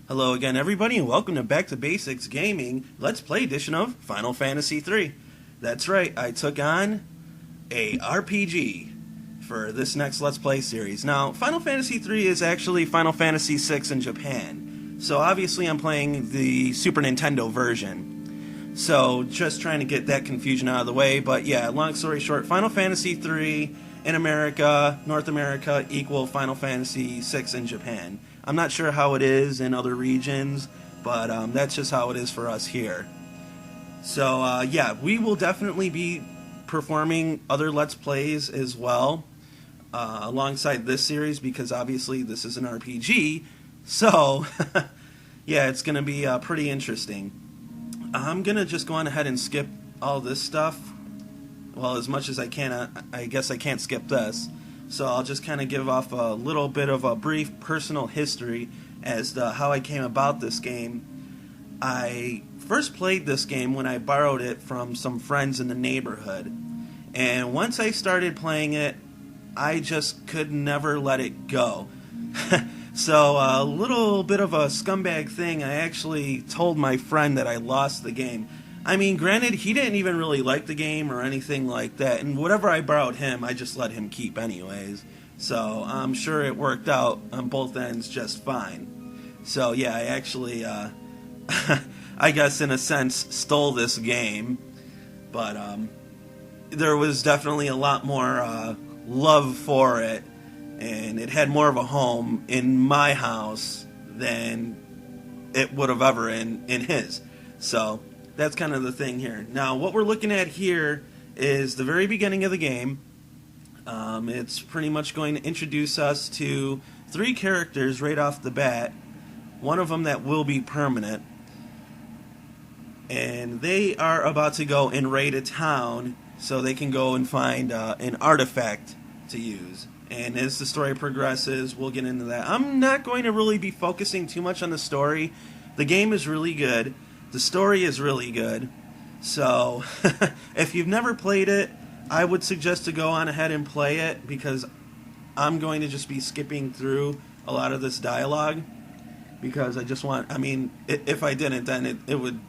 Hello again, everybody, and welcome to Back to Basics Gaming Let's Play edition of Final Fantasy III. That's right, I took on a RPG for this next Let's Play series. Now, Final Fantasy III is actually Final Fantasy VI in Japan, so obviously I'm playing the Super Nintendo version. So, just trying to get that confusion out of the way, but yeah, long story short, Final Fantasy III in America, North America, equal Final Fantasy VI in Japan. I'm not sure how it is in other regions, but that's just how it is for us here. So, yeah, we will definitely be performing other Let's Plays as well, alongside this series, because obviously this is an RPG, so, yeah, it's going to be pretty interesting. I'm going to just go on ahead and skip all this stuff, well, as much as I can. I guess I can't skip this. So I'll just kind of give off a little bit of a brief personal history as to how I came about this game. I first played this game when I borrowed it from some friends in the neighborhood. And once I started playing it, I just could never let it go. So a little bit of a scumbag thing, I actually told my friend that I lost the game. I mean, granted, he didn't even really like the game or anything like that, and whatever I borrowed him, I just let him keep anyways. So I'm sure it worked out on both ends just fine. So yeah, I actually, I guess in a sense, stole this game, but there was definitely a lot more love for it, and it had more of a home in my house than it would have ever in his. So that's kind of the thing here. Now, what we're looking at here is the very beginning of the game. It's pretty much going to introduce us to 3 characters right off the bat. One of them that will be permanent. And they are about to go and raid a town so they can go and find an artifact to use. And as the story progresses, we'll get into that. I'm not going to really be focusing too much on the story. The game is really good. The story is really good, so if you've never played it, I would suggest to go on ahead and play it, because I'm going to just be skipping through a lot of this dialogue, because I just want, I mean, if I didn't, then it would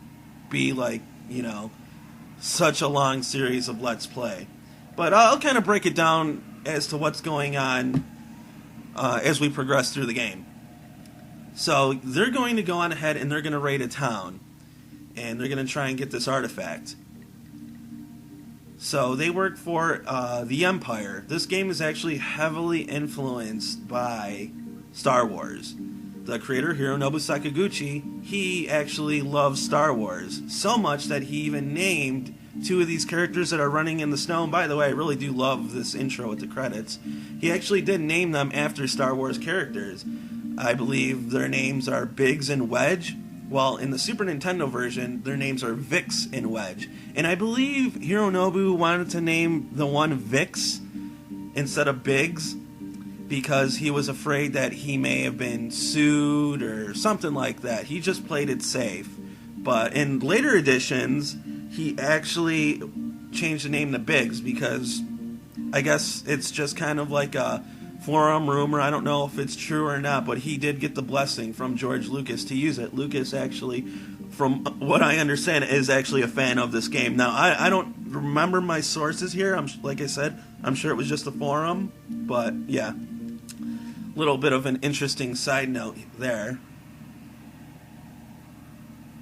be like, you know, such a long series of Let's Play. But I'll kind of break it down as to what's going on as we progress through the game. So they're going to go on ahead and they're going to raid a town. And they're going to try and get this artifact. So they work for the Empire. This game is actually heavily influenced by Star Wars. The creator, Hironobu Sakaguchi, he actually loves Star Wars. So much that he even named 2 of these characters that are running in the snow. And by the way, I really do love this intro with the credits. He actually did name them after Star Wars characters. I believe their names are Biggs and Wedge. Well, in the Super Nintendo version, their names are Vix and Wedge. And I believe Hironobu wanted to name the one Vix instead of Biggs because he was afraid that he may have been sued or something like that. He just played it safe. But in later editions, he actually changed the name to Biggs because I guess it's just kind of like a forum rumor. I don't know if it's true or not, but he did get the blessing from George Lucas to use it. Lucas actually, from what I understand, is actually a fan of this game. Now, I don't remember my sources here. Like I said, I'm sure it was just a forum, but yeah. Little bit of an interesting side note there.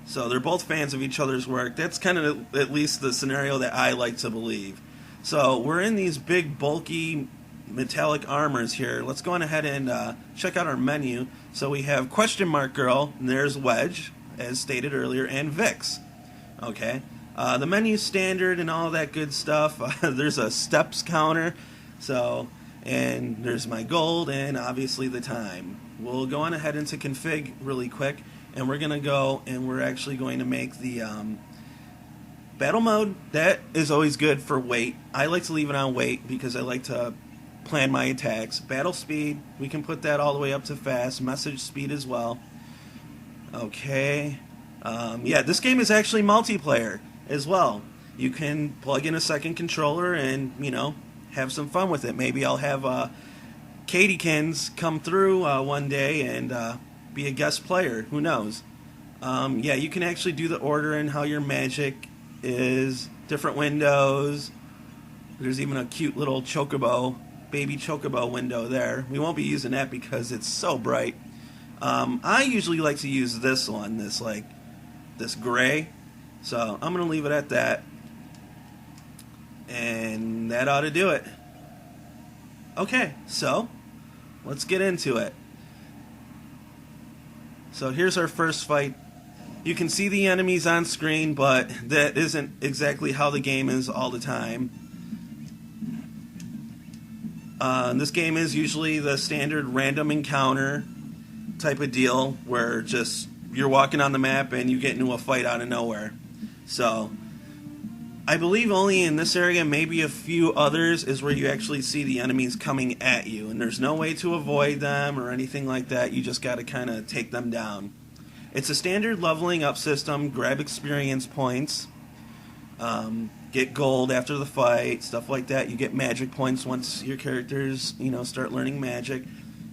So they're both fans of each other's work. That's kind of at least the scenario that I like to believe. So we're in these big, bulky metallic armors here. Let's go on ahead and check out our menu. So we have Question Mark Girl, and there's Wedge, as stated earlier, and Vix. Okay. The menu's standard and all that good stuff. There's a steps counter. So, and there's my gold and obviously the time. We'll go on ahead into config really quick, and we're going to go and we're actually going to make the battle mode. That is always good for weight. I like to leave it on weight because I like to plan my attacks. Battle speed, we can put that all the way up to fast. Message speed as well. Okay. Yeah, this game is actually multiplayer as well. You can plug in a second controller and, you know, have some fun with it. Maybe I'll have Katykins come through one day and be a guest player. Who knows? Yeah, you can actually do the order and how your magic is, different windows. There's even a cute little chocobo, baby chocobo window there. We won't be using that because it's so bright. I usually like to use this one, this gray. So I'm going to leave it at that. And that ought to do it. Okay, so let's get into it. So here's our first fight. You can see the enemies on screen, but that isn't exactly how the game is all the time. This game is usually the standard random encounter type of deal where just you're walking on the map and you get into a fight out of nowhere. So I believe only in this area, maybe a few others, is where you actually see the enemies coming at you, and there's no way to avoid them or anything like that. You just got to kind of take them down. It's a standard leveling up system. Grab experience points, get gold after the fight, stuff like that. You get magic points once your characters, start learning magic.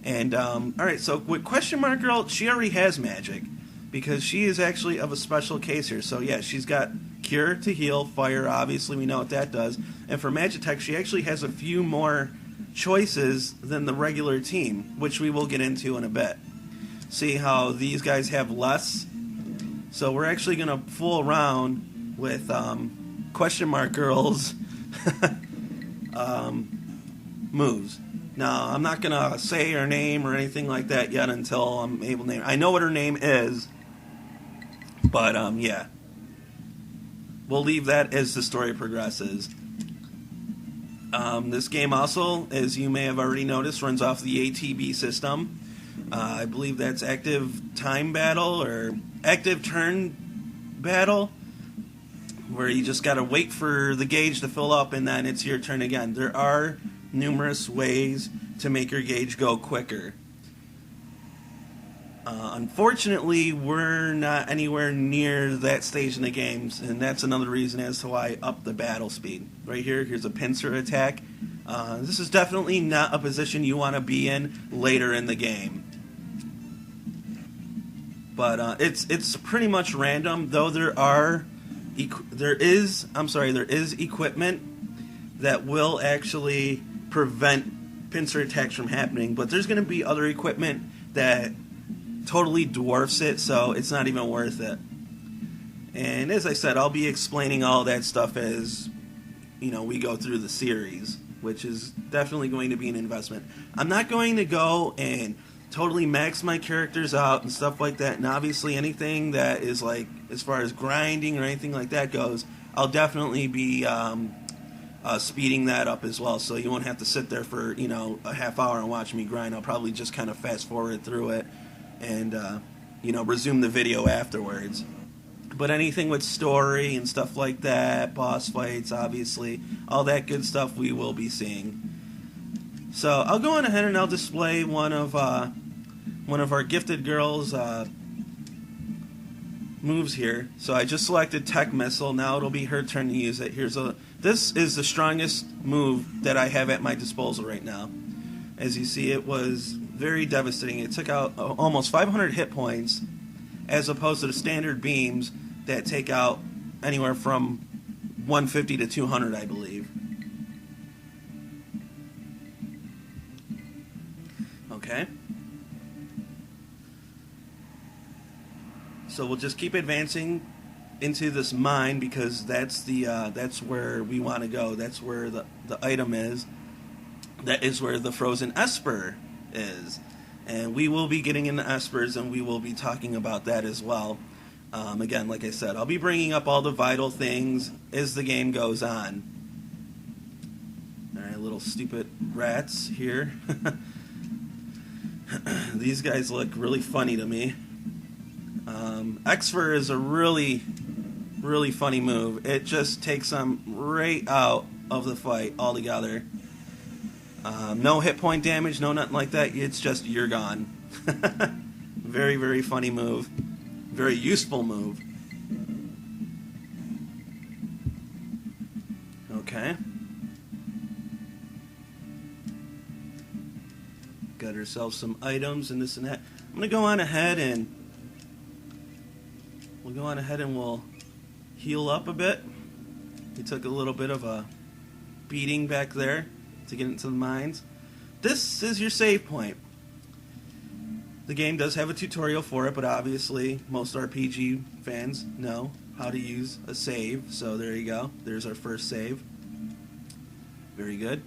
And all right, so with Question Mark Girl, she already has magic because she is actually of a special case here. So yeah, she's got Cure to heal, Fire, obviously we know what that does. And for Magitech, she actually has a few more choices than the regular team, which we will get into in a bit. See how these guys have less? So we're actually going to fool around with Question Mark Girl's moves. Now, I'm not going to say her name or anything like that yet until I'm able to name her. I know what her name is, but yeah. We'll leave that as the story progresses. This game also, as you may have already noticed, runs off the ATB system. I believe that's active time battle or active turn battle, where you just got to wait for the gauge to fill up and then it's your turn again. There are numerous ways to make your gauge go quicker. Unfortunately, we're not anywhere near that stage in the games, and that's another reason as to why I upped the battle speed. Right here, here's a pincer attack. This is definitely not a position you want to be in later in the game. But it's pretty much random, though there is equipment that will actually prevent pincer attacks from happening, but there's going to be other equipment that totally dwarfs it, so it's not even worth it. And as I said, I'll be explaining all that stuff as we go through the series, which is definitely going to be an investment. I'm not going to go and totally max my characters out and stuff like that, and obviously anything that is like as far as grinding or anything like that goes, I'll definitely be speeding that up as well, so you won't have to sit there for a half hour and watch me grind. I'll probably just kind of fast forward through it and resume the video afterwards. But anything with story and stuff like that, boss fights, obviously, all that good stuff we will be seeing. So I'll go on ahead and I'll display one of our gifted girls' moves here. So I just selected Tech Missile. Now it'll be her turn to use it. This is the strongest move that I have at my disposal right now. As you see, it was very devastating. It took out almost 500 hit points, as opposed to the standard beams that take out anywhere from 150 to 200, I believe. Okay. So we'll just keep advancing into this mine because that's where we want to go. That's where the item is. That is where the frozen Esper is. And we will be getting into Espers, and we will be talking about that as well. Again, like I said, I'll be bringing up all the vital things as the game goes on. Alright, little stupid rats here. These guys look really funny to me. Exfer is a really, really funny move. It just takes them right out of the fight altogether. No hit point damage, no nothing like that. It's just you're gone. Very, very funny move. Very useful move. Okay. got ourselves some items and this and that. I'm gonna go on ahead and we'll heal up a bit. We took a little bit of a beating back there to get into the mines. This is your save point. The game does have a tutorial for it, but obviously most RPG fans know how to use a save. So there you go. There's our first save. Very good.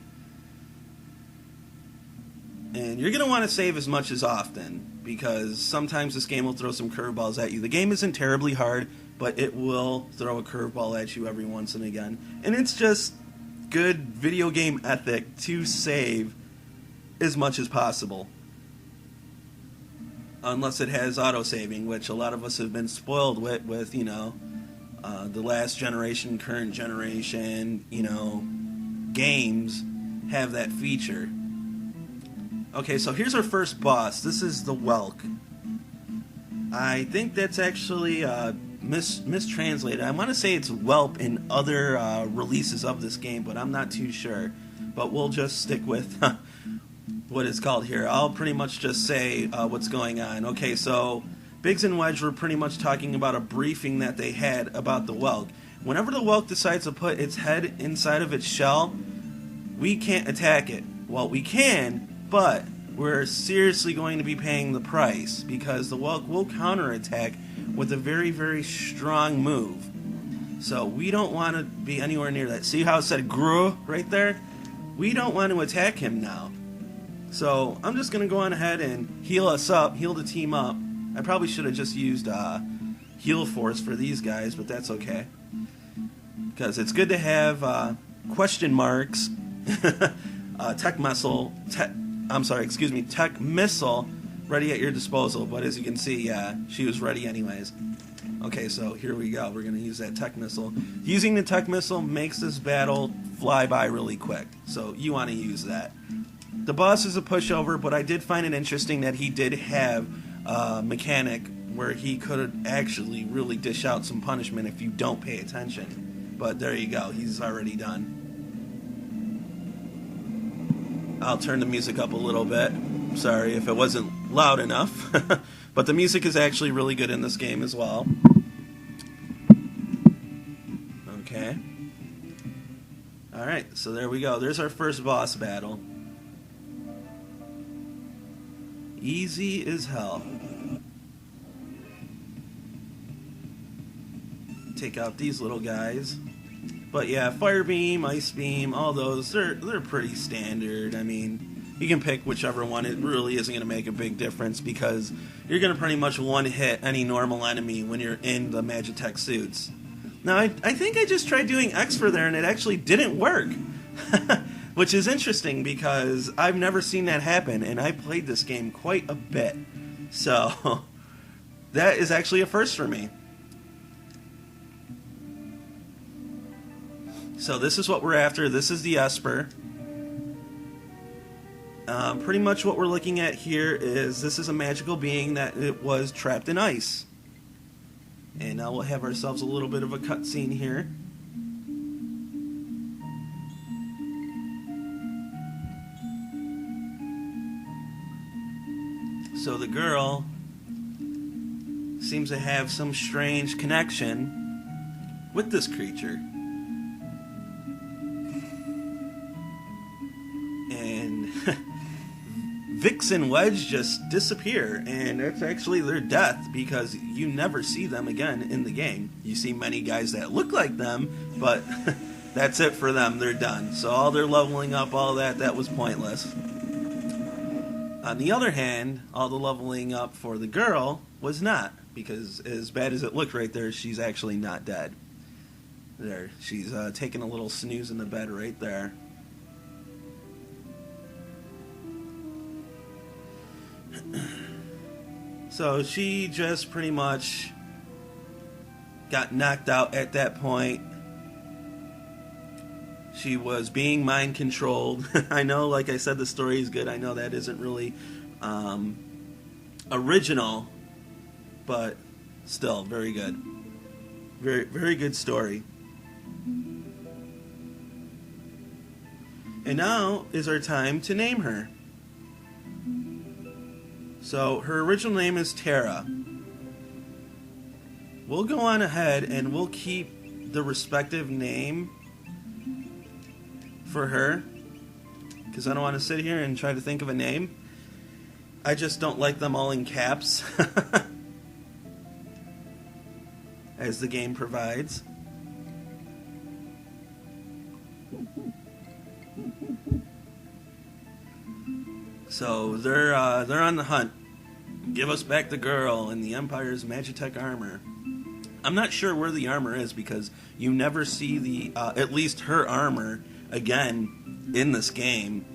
And you're going to want to save as much as often, because sometimes this game will throw some curveballs at you. The game isn't terribly hard, but it will throw a curveball at you every once and again. And it's just good video game ethic to save as much as possible. Unless it has auto-saving, which a lot of us have been spoiled with you know, the last generation, current generation, you know, games have that feature. Okay, so here's our first boss. This is the Whelk. I think that's actually mistranslated. I want to say it's Whelp in other releases of this game, but I'm not too sure. But we'll just stick with what it's called here. I'll pretty much just say what's going on. Okay, so Biggs and Wedge were pretty much talking about a briefing that they had about the Whelk. Whenever the Whelk decides to put its head inside of its shell, we can't attack it. Well, we can, but we're seriously going to be paying the price, because the Whelk will counterattack with a very, very strong move. So we don't want to be anywhere near that. See how it said "Gru" right there? We don't want to attack him now. So I'm just going to go on ahead and heal us up, heal the team up. I probably should have just used Heal Force for these guys, but that's okay. Because it's good to have question marks, Tech Missile ready at your disposal. But as you can see, yeah, she was ready anyways. Okay, so here we go. We're going to use that Tech Missile. Using the Tech Missile makes this battle fly by really quick, so you want to use that. The boss is a pushover, but I did find it interesting that he did have a mechanic where he could actually really dish out some punishment if you don't pay attention. But there you go, he's already done. I'll turn the music up a little bit. Sorry if it wasn't loud enough. But the music is actually really good in this game as well. Okay. Alright, so there we go. There's our first boss battle. Easy as hell. Take out these little guys. But yeah, Fire Beam, Ice Beam, all those, they're pretty standard. I mean, you can pick whichever one. It really isn't going to make a big difference, because you're going to pretty much one-hit any normal enemy when you're in the Magitech suits. Now, I think I just tried doing X for there, and it actually didn't work. Which is interesting, because I've never seen that happen, and I played this game quite a bit. So, that is actually a first for me. So this is what we're after. This is the Esper. Pretty much what we're looking at here is this is a magical being that it was trapped in ice. And now we'll have ourselves a little bit of a cutscene here. So the girl seems to have some strange connection with this creature. And Vix and Wedge just disappear, and it's actually their death, because you never see them again in the game. You see many guys that look like them, but that's it for them. They're done. So all their leveling up, all that was pointless. On the other hand, all the leveling up for the girl was not, because as bad as it looked right there, she's actually not dead. There, she's taking a little snooze in the bed right there. So she just pretty much got knocked out at that point. She was being mind controlled. I know, like I said, the story is good. I know that isn't really original, but still very good. Very, very good story. And now is our time to name her. So her original name is Tara. We'll go on ahead and we'll keep the respective name for her, because I don't want to sit here and try to think of a name. I just don't like them all in caps, as the game provides. So they're on the hunt. Give us back the girl in the Empire's Magitech armor. I'm not sure where the armor is, because you never see the at least her armor again in this game.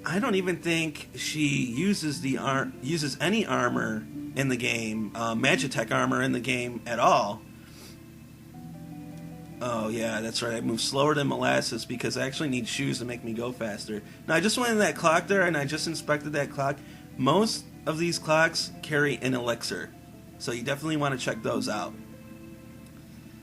I don't even think she uses uses any armor in the game, Magitech armor in the game at all. Oh yeah, that's right. I move slower than molasses because I actually need shoes to make me go faster. Now I just went in that clock there and I just inspected that clock. Most of these clocks carry an elixir, so you definitely want to check those out.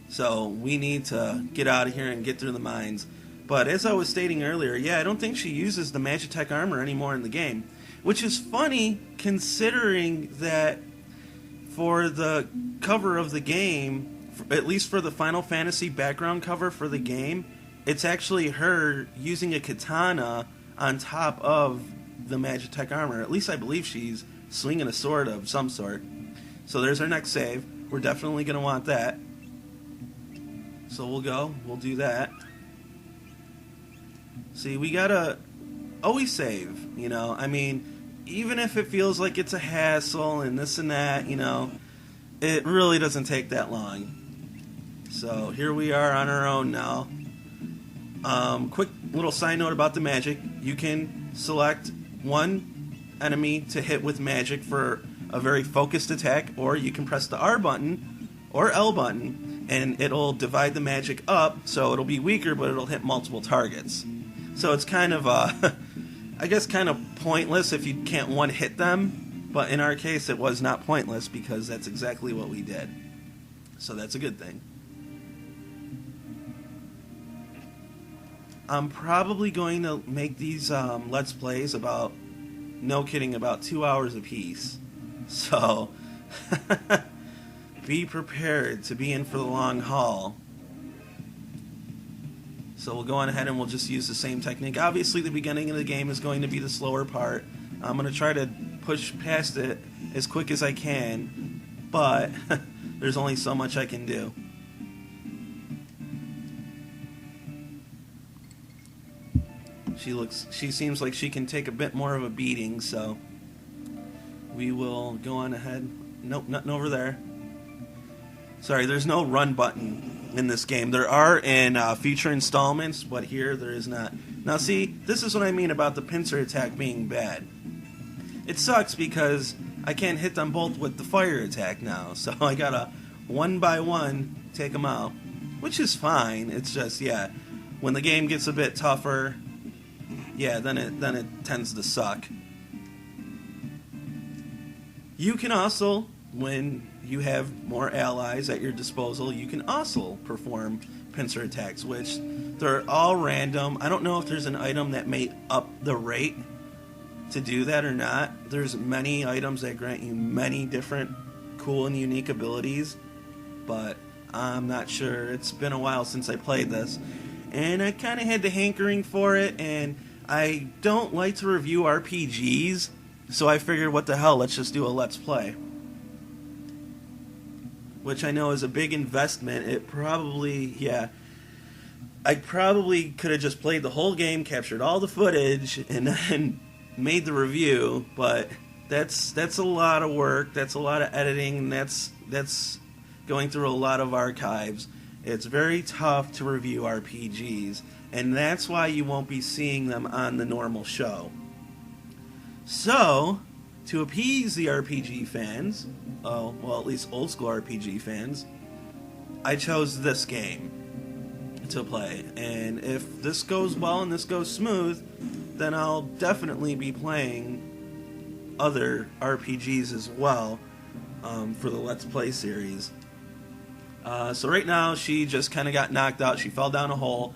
So we need to get out of here and get through the mines. But as I was stating earlier, yeah, I don't think she uses the Magitech armor anymore in the game, which is funny considering that for the cover of the game, at least for the Final Fantasy background cover for the game, it's actually her using a katana on top of the Magitech armor. At least I believe she's swinging a sword of some sort. So there's our next save. We're definitely going to want that. So we'll do that. See, we gotta always save, you know. I mean, even if it feels like it's a hassle and this and that, you know, it really doesn't take that long. So here we are on our own now. Quick little side note about the magic. You can select one enemy to hit with magic for a very focused attack, or you can press the R button or L button and it'll divide the magic up, so it'll be weaker but it'll hit multiple targets. So it's kind of, I guess, kind of pointless if you can't one-hit them. But in our case, it was not pointless because that's exactly what we did. So that's a good thing. I'm probably going to make these Let's Plays about, no kidding, about 2 hours apiece. So be prepared to be in for the long haul. So we'll go on ahead and we'll just use the same technique. Obviously, the beginning of the game is going to be the slower part. I'm going to try to push past it as quick as I can, but there's only so much I can do. She seems like she can take a bit more of a beating, so we will go on ahead. Nope, nothing over there. Sorry, there's no run button in this game. There are in future installments, but here there is not. Now see, this is what I mean about the pincer attack being bad. It sucks because I can't hit them both with the fire attack now, so I gotta one by one take them out, which is fine. It's just, yeah, when the game gets a bit tougher, yeah, then it tends to suck. You can also, when you have more allies at your disposal, you can also perform pincer attacks, which they're all random. I don't know if there's an item that may up the rate to do that or not. There's many items that grant you many different cool and unique abilities, but I'm not sure. It's been a while since I played this, and I kind of had the hankering for it, and I don't like to review RPGs, so I figured, what the hell, let's just do a Let's Play. Which I know is a big investment. It probably, yeah, I probably could have just played the whole game, captured all the footage, and then made the review, but that's a lot of work, that's a lot of editing, and that's going through a lot of archives. It's very tough to review RPGs, and that's why you won't be seeing them on the normal show. So, to appease the RPG fans, well, at least old school RPG fans, I chose this game to play. And if this goes well and this goes smooth, then I'll definitely be playing other RPGs as well for the Let's Play series. So right now, she just kind of got knocked out. She fell down a hole.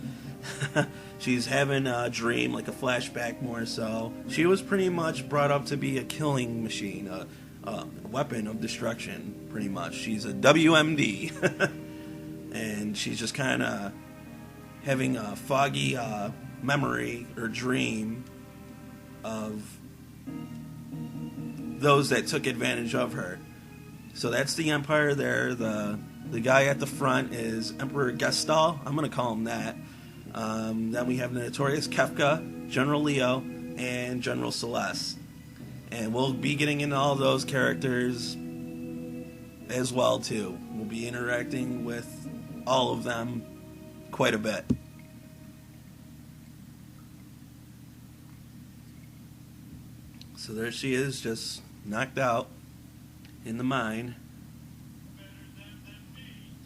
She's having a dream, like a flashback more so. She was pretty much brought up to be a killing machine, a weapon of destruction, pretty much. She's a WMD. And she's just kind of having a foggy memory or dream of those that took advantage of her. So that's the Empire there. The guy at the front is Emperor Gestal. I'm going to call him that. Then we have the Notorious Kefka, General Leo, and General Celeste. And we'll be getting into all those characters as well, too. We'll be interacting with all of them quite a bit. So there she is, just knocked out in the mine.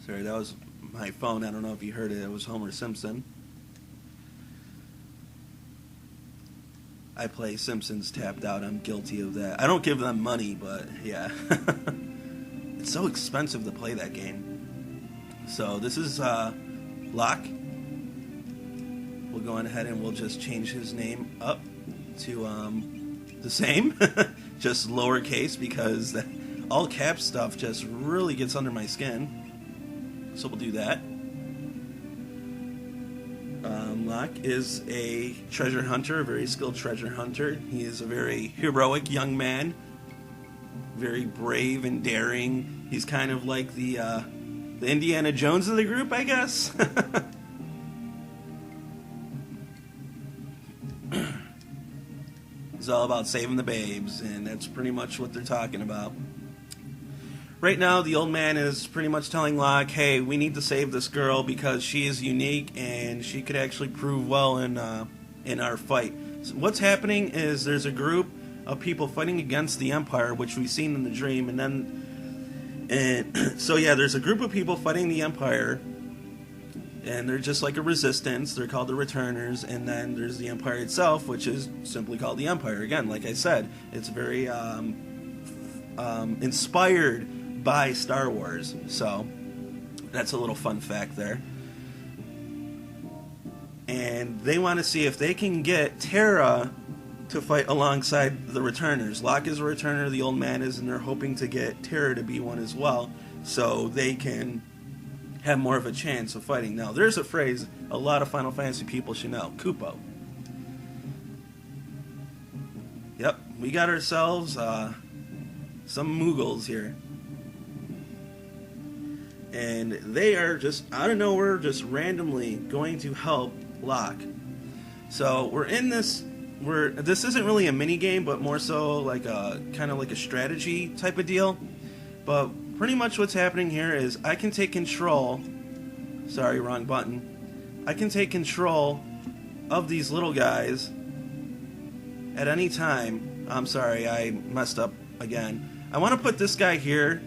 Sorry, that was my phone. I don't know if you heard it. It was Homer Simpson. I play Simpsons Tapped Out. I'm guilty of that. I don't give them money, but yeah. It's so expensive to play that game. So this is Locke. We'll go on ahead and we'll just change his name up to the same. Just lowercase, because all cap stuff just really gets under my skin. So we'll do that. Locke is a treasure hunter, a very skilled treasure hunter. He is a very heroic young man, very brave and daring. He's kind of like the Indiana Jones of the group, I guess. It's all about saving the babes, and that's pretty much what they're talking about. Right now, the old man is pretty much telling Locke, hey, we need to save this girl because she is unique and she could actually prove well in our fight. So what's happening is there's a group of people fighting against the Empire, which we've seen in the dream, so yeah, there's a group of people fighting the Empire, and they're just like a resistance. They're called the Returners, and then there's the Empire itself, which is simply called the Empire. Again, like I said, it's very inspired by Star Wars, so that's a little fun fact there. And they want to see if they can get Terra to fight alongside the Returners. Locke is a Returner, the old man is, and they're hoping to get Terra to be one as well, so they can have more of a chance of fighting. Now, there's a phrase a lot of Final Fantasy people should know: Kupo. Yep, we got ourselves some Mughals here. And they are just out of nowhere, just randomly going to help Locke. So we're in this. This isn't really a mini game, but more so like a kind of like a strategy type of deal. But pretty much what's happening here is I can take control. Sorry, wrong button. I can take control of these little guys at any time. I'm sorry, I messed up again. I want to put this guy here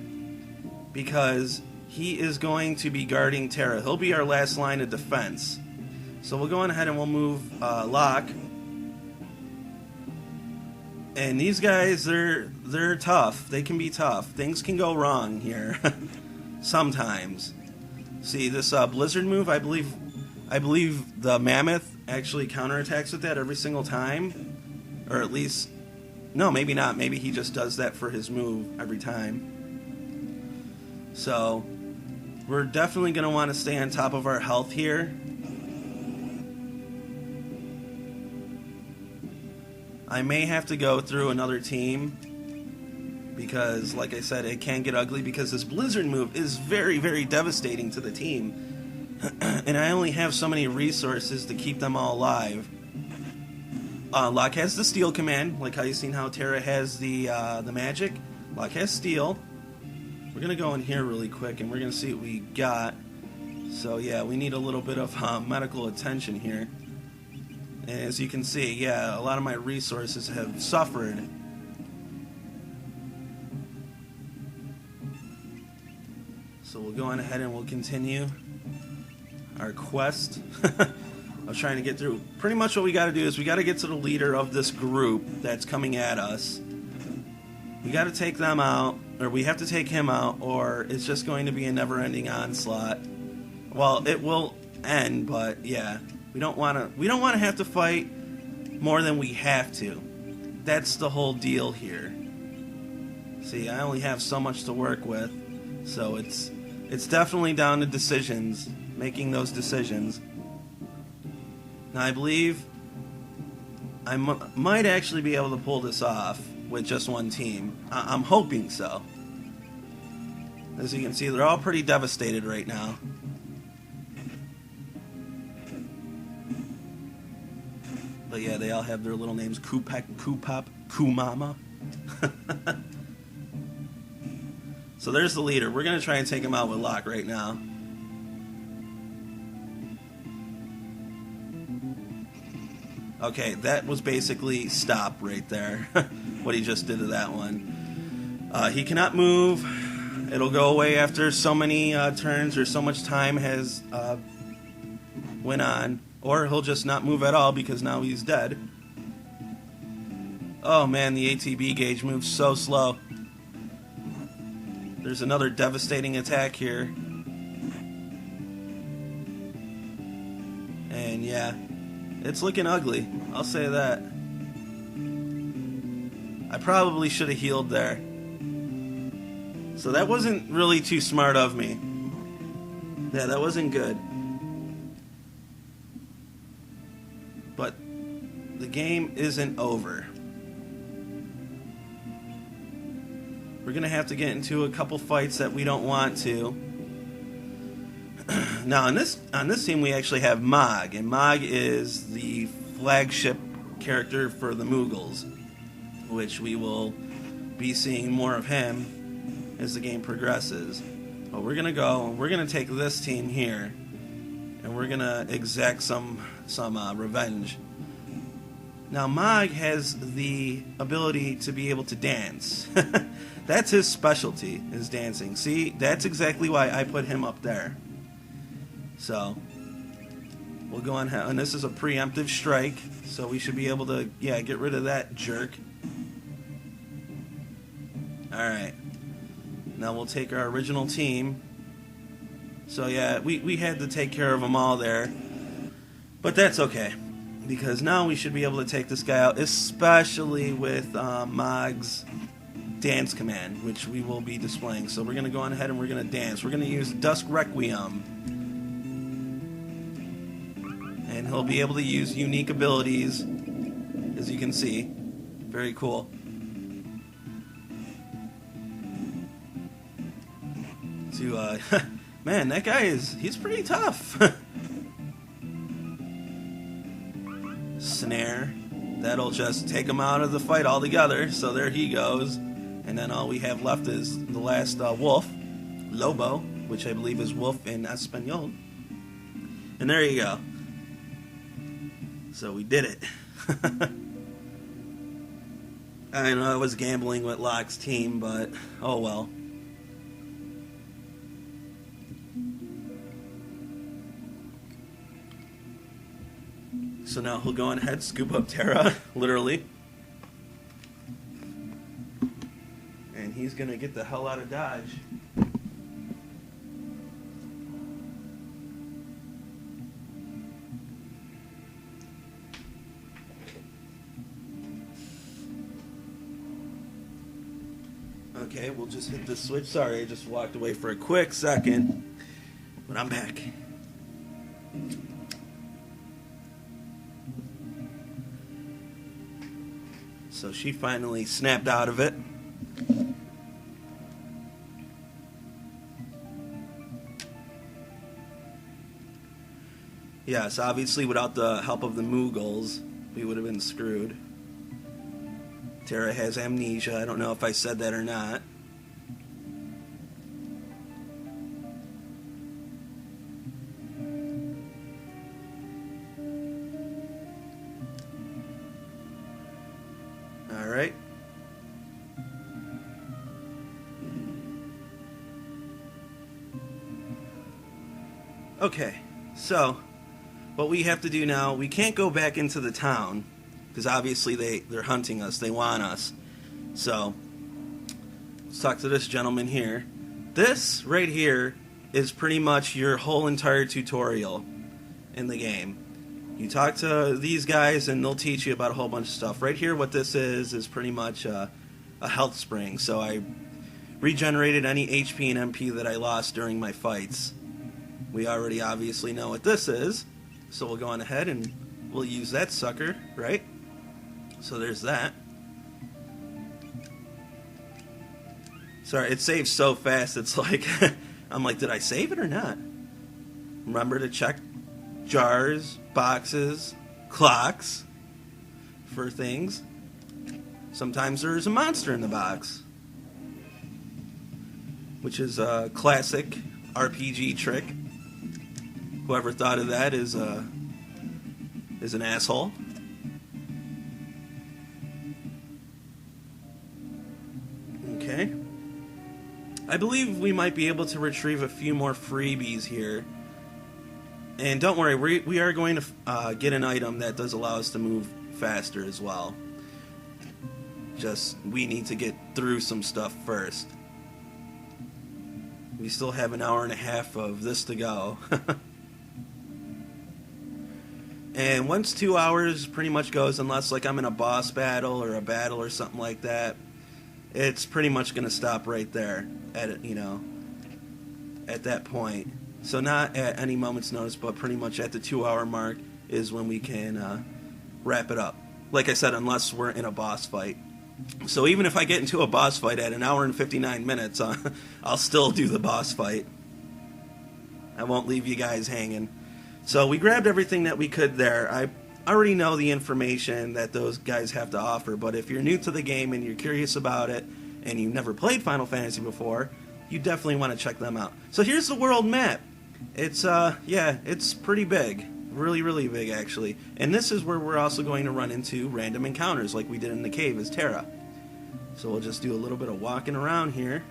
because he is going to be guarding Terra. He'll be our last line of defense. So we'll go on ahead and we'll move Locke. And these guys, they're tough. They can be tough. Things can go wrong here sometimes. See this blizzard move? I believe the mammoth actually counterattacks with that every single time, or at least, no, maybe not. Maybe he just does that for his move every time. So we're definitely going to want to stay on top of our health here. I may have to go through another team because, like I said, it can get ugly because this blizzard move is very, very devastating to the team. And I only have so many resources to keep them all alive. Locke has the steel command, like how you've seen how Terra has the magic. Locke has steel. We're going to go in here really quick and we're going to see what we got. So yeah, we need a little bit of medical attention here. And as you can see, yeah, a lot of my resources have suffered. So we'll go on ahead and we'll continue our quest. I was trying to get through. Pretty much what we got to do is we got to get to the leader of this group that's coming at us. We got to take them out, or we have to take him out, or it's just going to be a never-ending onslaught. Well, it will end, but yeah. We don't want to have to fight more than we have to. That's the whole deal here. See, I only have so much to work with, so it's definitely down to decisions, making those decisions. Now, I believe I might actually be able to pull this off with just one team. I'm hoping so. As you can see, they're all pretty devastated right now. But yeah, they all have their little names: Kupek, Kupop, Kumama. So there's the leader. We're going to try and take him out with Locke right now. Okay, that was basically stop right there. What he just did to that one. He cannot move. It'll go away after so many turns or so much time has went on. Or he'll just not move at all because now he's dead. Oh man, the ATB gauge moves so slow. There's another devastating attack here. And yeah, it's looking ugly. I'll say that. I probably should have healed there. So that wasn't really too smart of me. Yeah, that wasn't good. But the game isn't over. We're going to have to get into a couple fights that we don't want to. Now, on this team, we actually have Mog, and Mog is the flagship character for the Moogles, which we will be seeing more of him as the game progresses. But we're going to take this team here, and we're going to exact some revenge. Now, Mog has the ability to be able to dance. That's his specialty, is dancing. See, that's exactly why I put him up there. So, we'll go on, and this is a preemptive strike, so we should be able to, yeah, get rid of that jerk. Alright. Now we'll take our original team. So, yeah, we had to take care of them all there. But that's okay, because now we should be able to take this guy out, especially with Mog's dance command, which we will be displaying. So we're going to go on ahead and we're going to dance. We're going to use Dusk Requiem. And he'll be able to use unique abilities, as you can see. Very cool. Man, that guy he's pretty tough. Snare. That'll just take him out of the fight altogether. So there he goes. And then all we have left is the last wolf, Lobo, which I believe is wolf in Espanol. And there you go. So we did it. I know I was gambling with Locke's team, but oh well. So now he'll go on ahead, scoop up Terra, literally. And he's going to get the hell out of Dodge. Okay, we'll just hit the switch. Sorry, I just walked away for a quick second. But I'm back. So she finally snapped out of it. Yes, obviously without the help of the Moogles, we would have been screwed. Terra has amnesia. I don't know if I said that or not. Alright. Okay, so what we have to do now, we can't go back into the town because obviously they're hunting us, they want us. So let's talk to this gentleman here. This right here is pretty much your whole entire tutorial in the game. You talk to these guys and they'll teach you about a whole bunch of stuff. Right here, what this is pretty much a health spring. So I regenerated any HP and MP that I lost during my fights. We already obviously know what this is, so we'll go on ahead and we'll use that sucker, right? So there's that. Sorry, it saves so fast, it's like, I'm like, did I save it or not? Remember to check jars, boxes, clocks for things. Sometimes there's a monster in the box, which is a classic RPG trick. Whoever thought of that is an asshole. Okay. I believe we might be able to retrieve a few more freebies here. And don't worry, we are going to get an item that does allow us to move faster as well. Just, we need to get through some stuff first. We still have an hour and a half of this to go. And once 2 hours pretty much goes, unless like I'm in a boss battle or a battle or something like that, it's pretty much going to stop right there at at that point. So not at any moment's notice, but pretty much at the 2 hour mark is when we can wrap it up. Like I said, unless we're in a boss fight. So even if I get into a boss fight at an hour and 59 minutes, I'll still do the boss fight. I won't leave you guys hanging. So we grabbed everything that we could there. I already know the information that those guys have to offer, but if you're new to the game and you're curious about it and you've never played Final Fantasy before, you definitely want to check them out. So here's the world map. It's it's pretty big. Really, really big, actually. And this is where we're also going to run into random encounters like we did in the cave as Terra. So we'll just do a little bit of walking around here.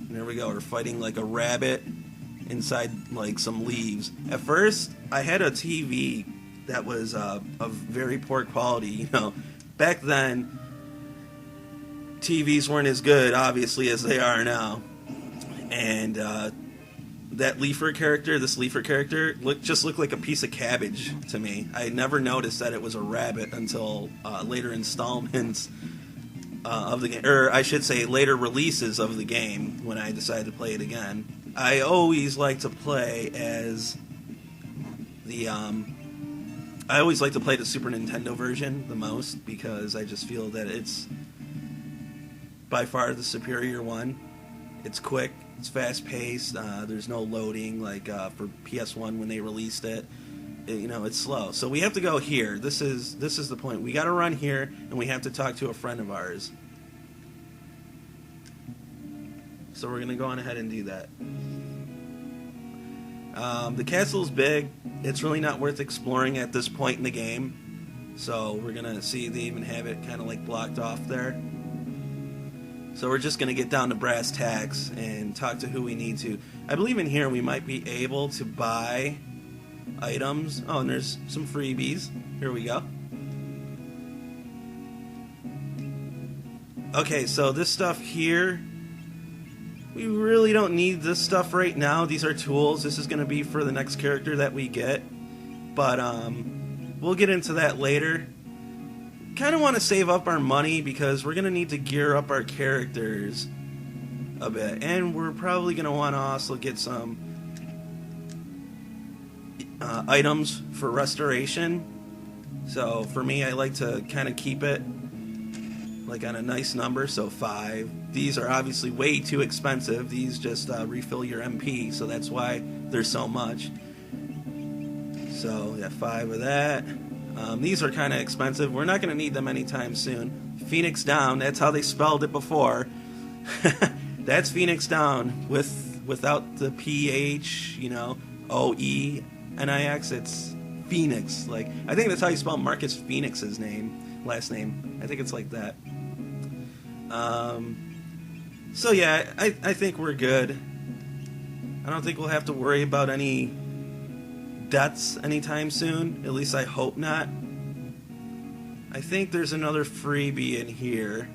There we go, we're fighting like a rabbit inside like some leaves. At first, I had a TV that was of very poor quality, you know. Back then, TVs weren't as good, obviously, as they are now. And this Leafer character, just looked like a piece of cabbage to me. I had never noticed that it was a rabbit until later installments of the game, or I should say later releases of the game when I decided to play it again. I always like to play as the Super Nintendo version the most because I just feel that it's by far the superior one. It's quick, it's fast paced, there's no loading like for PS1 when they released it. You know, it's slow. So we have to go here. This is the point. We got to run here, and we have to talk to a friend of ours. So we're going to go on ahead and do that. The castle's big. It's really not worth exploring at this point in the game. So we're going to see they even have it kind of like blocked off there. So we're just going to get down to brass tacks and talk to who we need to. I believe in here we might be able to buy items. Oh, and there's some freebies. Here we go. Okay, so this stuff here, we really don't need this stuff right now. These are tools. This is going to be for the next character that we get. But we'll get into that later. Kind of want to save up our money because we're going to need to gear up our characters a bit. And we're probably going to want to also get some items for restoration. So for me, I like to kind of keep it like on a nice number, so 5. These are obviously way too expensive. These just refill your MP, so that's why there's so much. So we got 5 of that. These are kind of expensive. We're not going to need them anytime soon. Phoenix Down, that's how they spelled it before. That's Phoenix Down without the PH, you know, OENIX. It's Phoenix. Like, I think that's how you spell Marcus Phoenix's last name. I think it's like that. So yeah, I think we're good. I don't think we'll have to worry about any deaths anytime soon. At least I hope not. I think there's another freebie in here.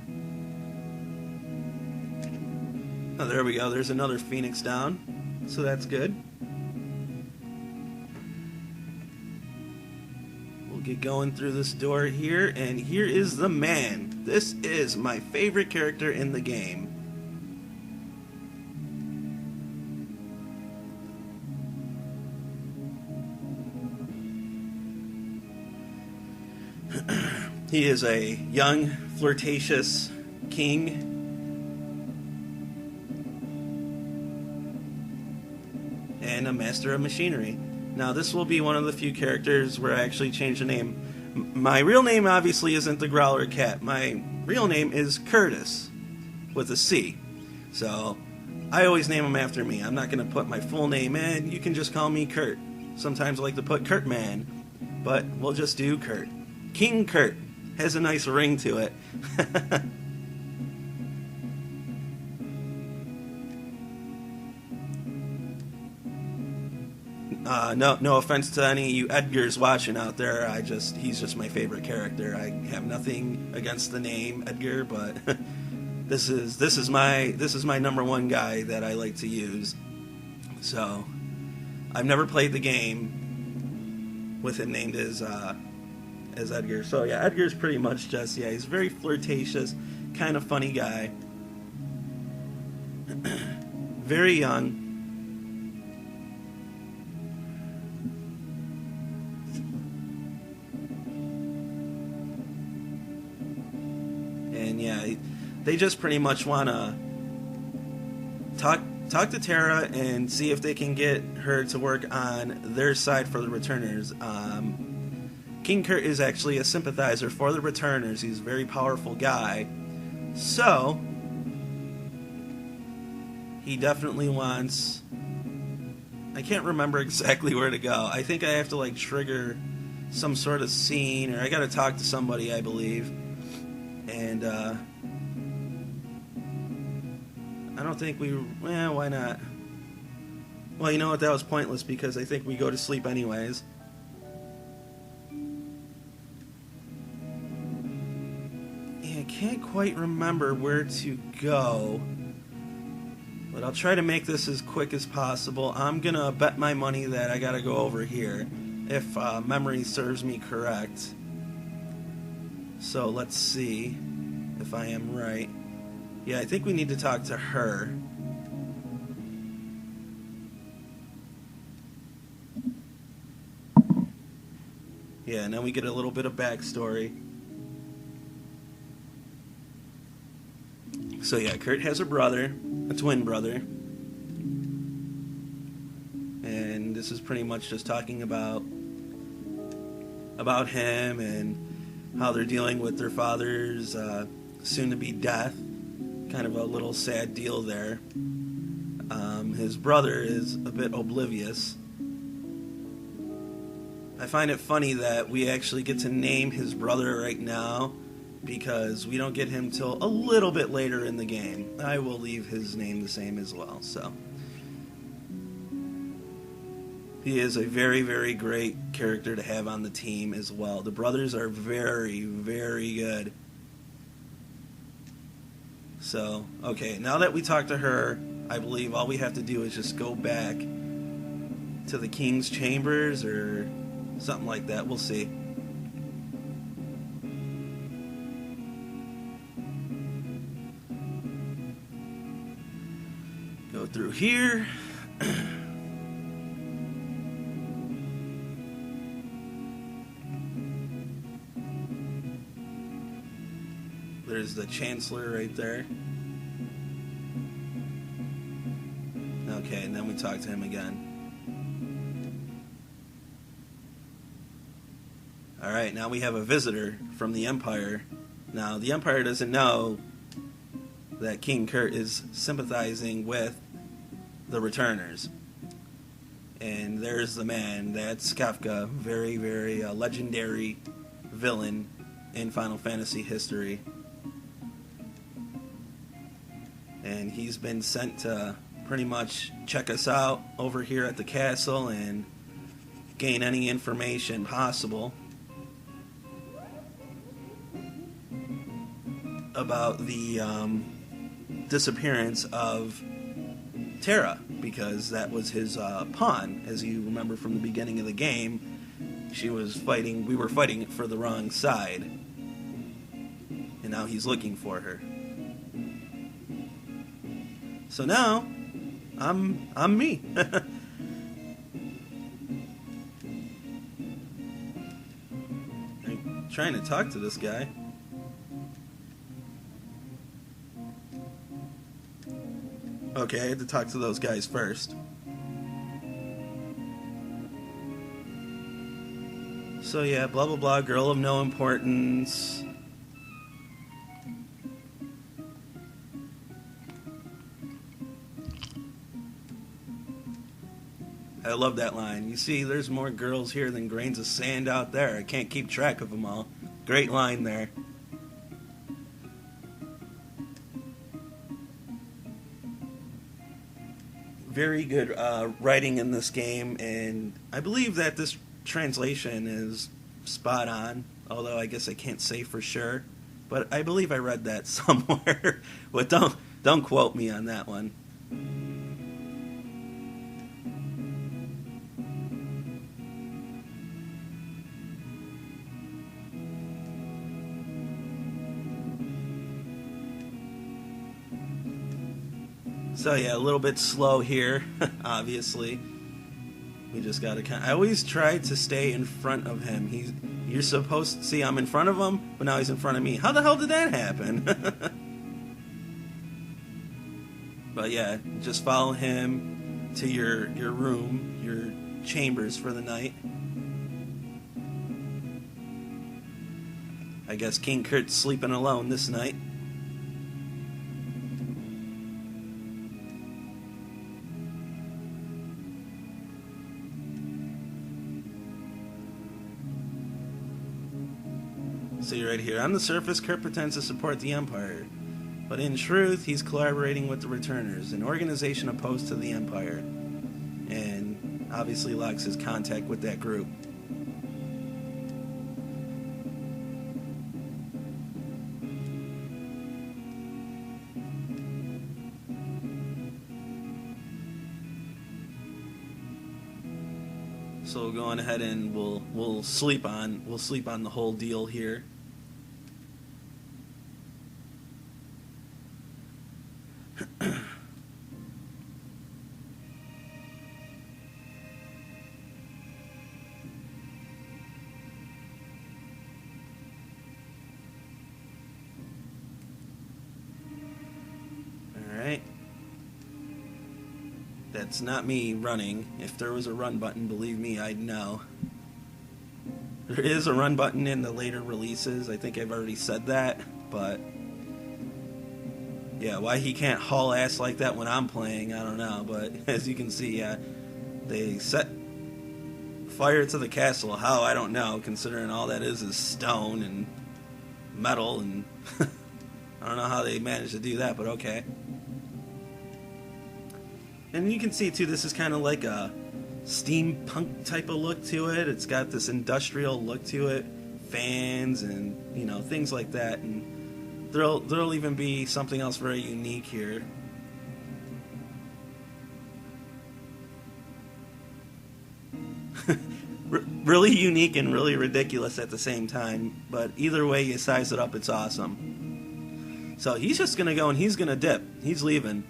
Oh, there we go. There's another Phoenix down. So that's good. We'll get going through this door here, and here is the man. This is my favorite character in the game. He is a young, flirtatious king. And a master of machinery. Now, this will be one of the few characters where I actually change the name. My real name obviously isn't the Growler Cat. My real name is Curtis, with a C. So, I always name him after me. I'm not going to put my full name in. You can just call me Kurt. Sometimes I like to put Kurtman, but we'll just do Kurt. King Kurt. Has a nice ring to it. No offense to any of you Edgars watching out there. He's just my favorite character. I have nothing against the name Edgar, but this is my number one guy that I like to use. So I've never played the game with him named as Edgar. So yeah, Edgar's pretty much just, he's very flirtatious, kind of funny guy. Very young. And yeah, they just pretty much want to talk to Tara and see if they can get her to work on their side for the returners. King Kurt is actually a sympathizer for the returners. He's a very powerful guy. So, he definitely wants... I can't remember exactly where to go. I think I have to, like, trigger some sort of scene, or I gotta talk to somebody, I believe. And, I don't think we... Well, why not? Well, you know what? That was pointless, because I think we go to sleep anyways. I can't quite remember where to go, but I'll try to make this as quick as possible. I'm gonna bet my money that I gotta go over here, if memory serves me correct. So let's see if I am right. Yeah, I think we need to talk to her. Yeah, and then we get a little bit of backstory. So yeah, Kurt has a brother, a twin brother, and this is pretty much just talking about him and how they're dealing with their father's soon-to-be death. Kind of a little sad deal there. His brother is a bit oblivious. I find it funny that we actually get to name his brother right now, because we don't get him till a little bit later in the game. I will leave his name the same as well. So he is a very, very great character to have on the team as well. The brothers are very, very good. So, okay, now that we talked to her, I believe all we have to do is just go back to the King's Chambers or something like that. We'll see. Go through here. There's the Chancellor right there. Okay, and then we talk to him again. Alright, now we have a visitor from the Empire. Now, the Empire doesn't know that King Kurt is sympathizing with the returners. And there's the man, that's Kafka, very, very legendary villain in Final Fantasy history. And he's been sent to pretty much check us out over here at the castle and gain any information possible about the disappearance of Terra, because that was his pawn. As you remember from the beginning of the game, we were fighting for the wrong side, and now he's looking for her. So now I'm me. I'm trying to talk to this guy. Okay, I had to talk to those guys first. So yeah, blah blah blah, girl of no importance. I love that line. You see, there's more girls here than grains of sand out there. I can't keep track of them all. Great line there. Very good writing in this game, and I believe that this translation is spot on, although I guess I can't say for sure, but I believe I read that somewhere. But don't quote me on that one. So yeah, a little bit slow here, obviously. We just gotta I always try to stay in front of him. You're supposed to see I'm in front of him, but now he's in front of me. How the hell did that happen? But yeah, just follow him to your room, your chambers for the night. I guess King Kurt's sleeping alone this night. See right here, on the surface, Kurt pretends to support the Empire, but in truth, he's collaborating with the Returners, an organization opposed to the Empire, and obviously locks his contact with that group. So we'll go on ahead and we'll sleep on the whole deal here. Alright. That's not me running. If there was a run button, believe me, I'd know. There is a run button in the later releases. I think I've already said that, but yeah, why he can't haul ass like that when I'm playing, I don't know. But as you can see, they set fire to the castle. How, I don't know, considering all that is stone and metal, and I don't know how they managed to do that, but okay. And you can see, too, this is kind of like a steampunk type of look to it. It's got this industrial look to it, fans and, you know, things like that. And there'll even be something else very unique here. Really unique and really ridiculous at the same time. But either way you size it up, it's awesome. So he's just going to go and he's going to dip. He's leaving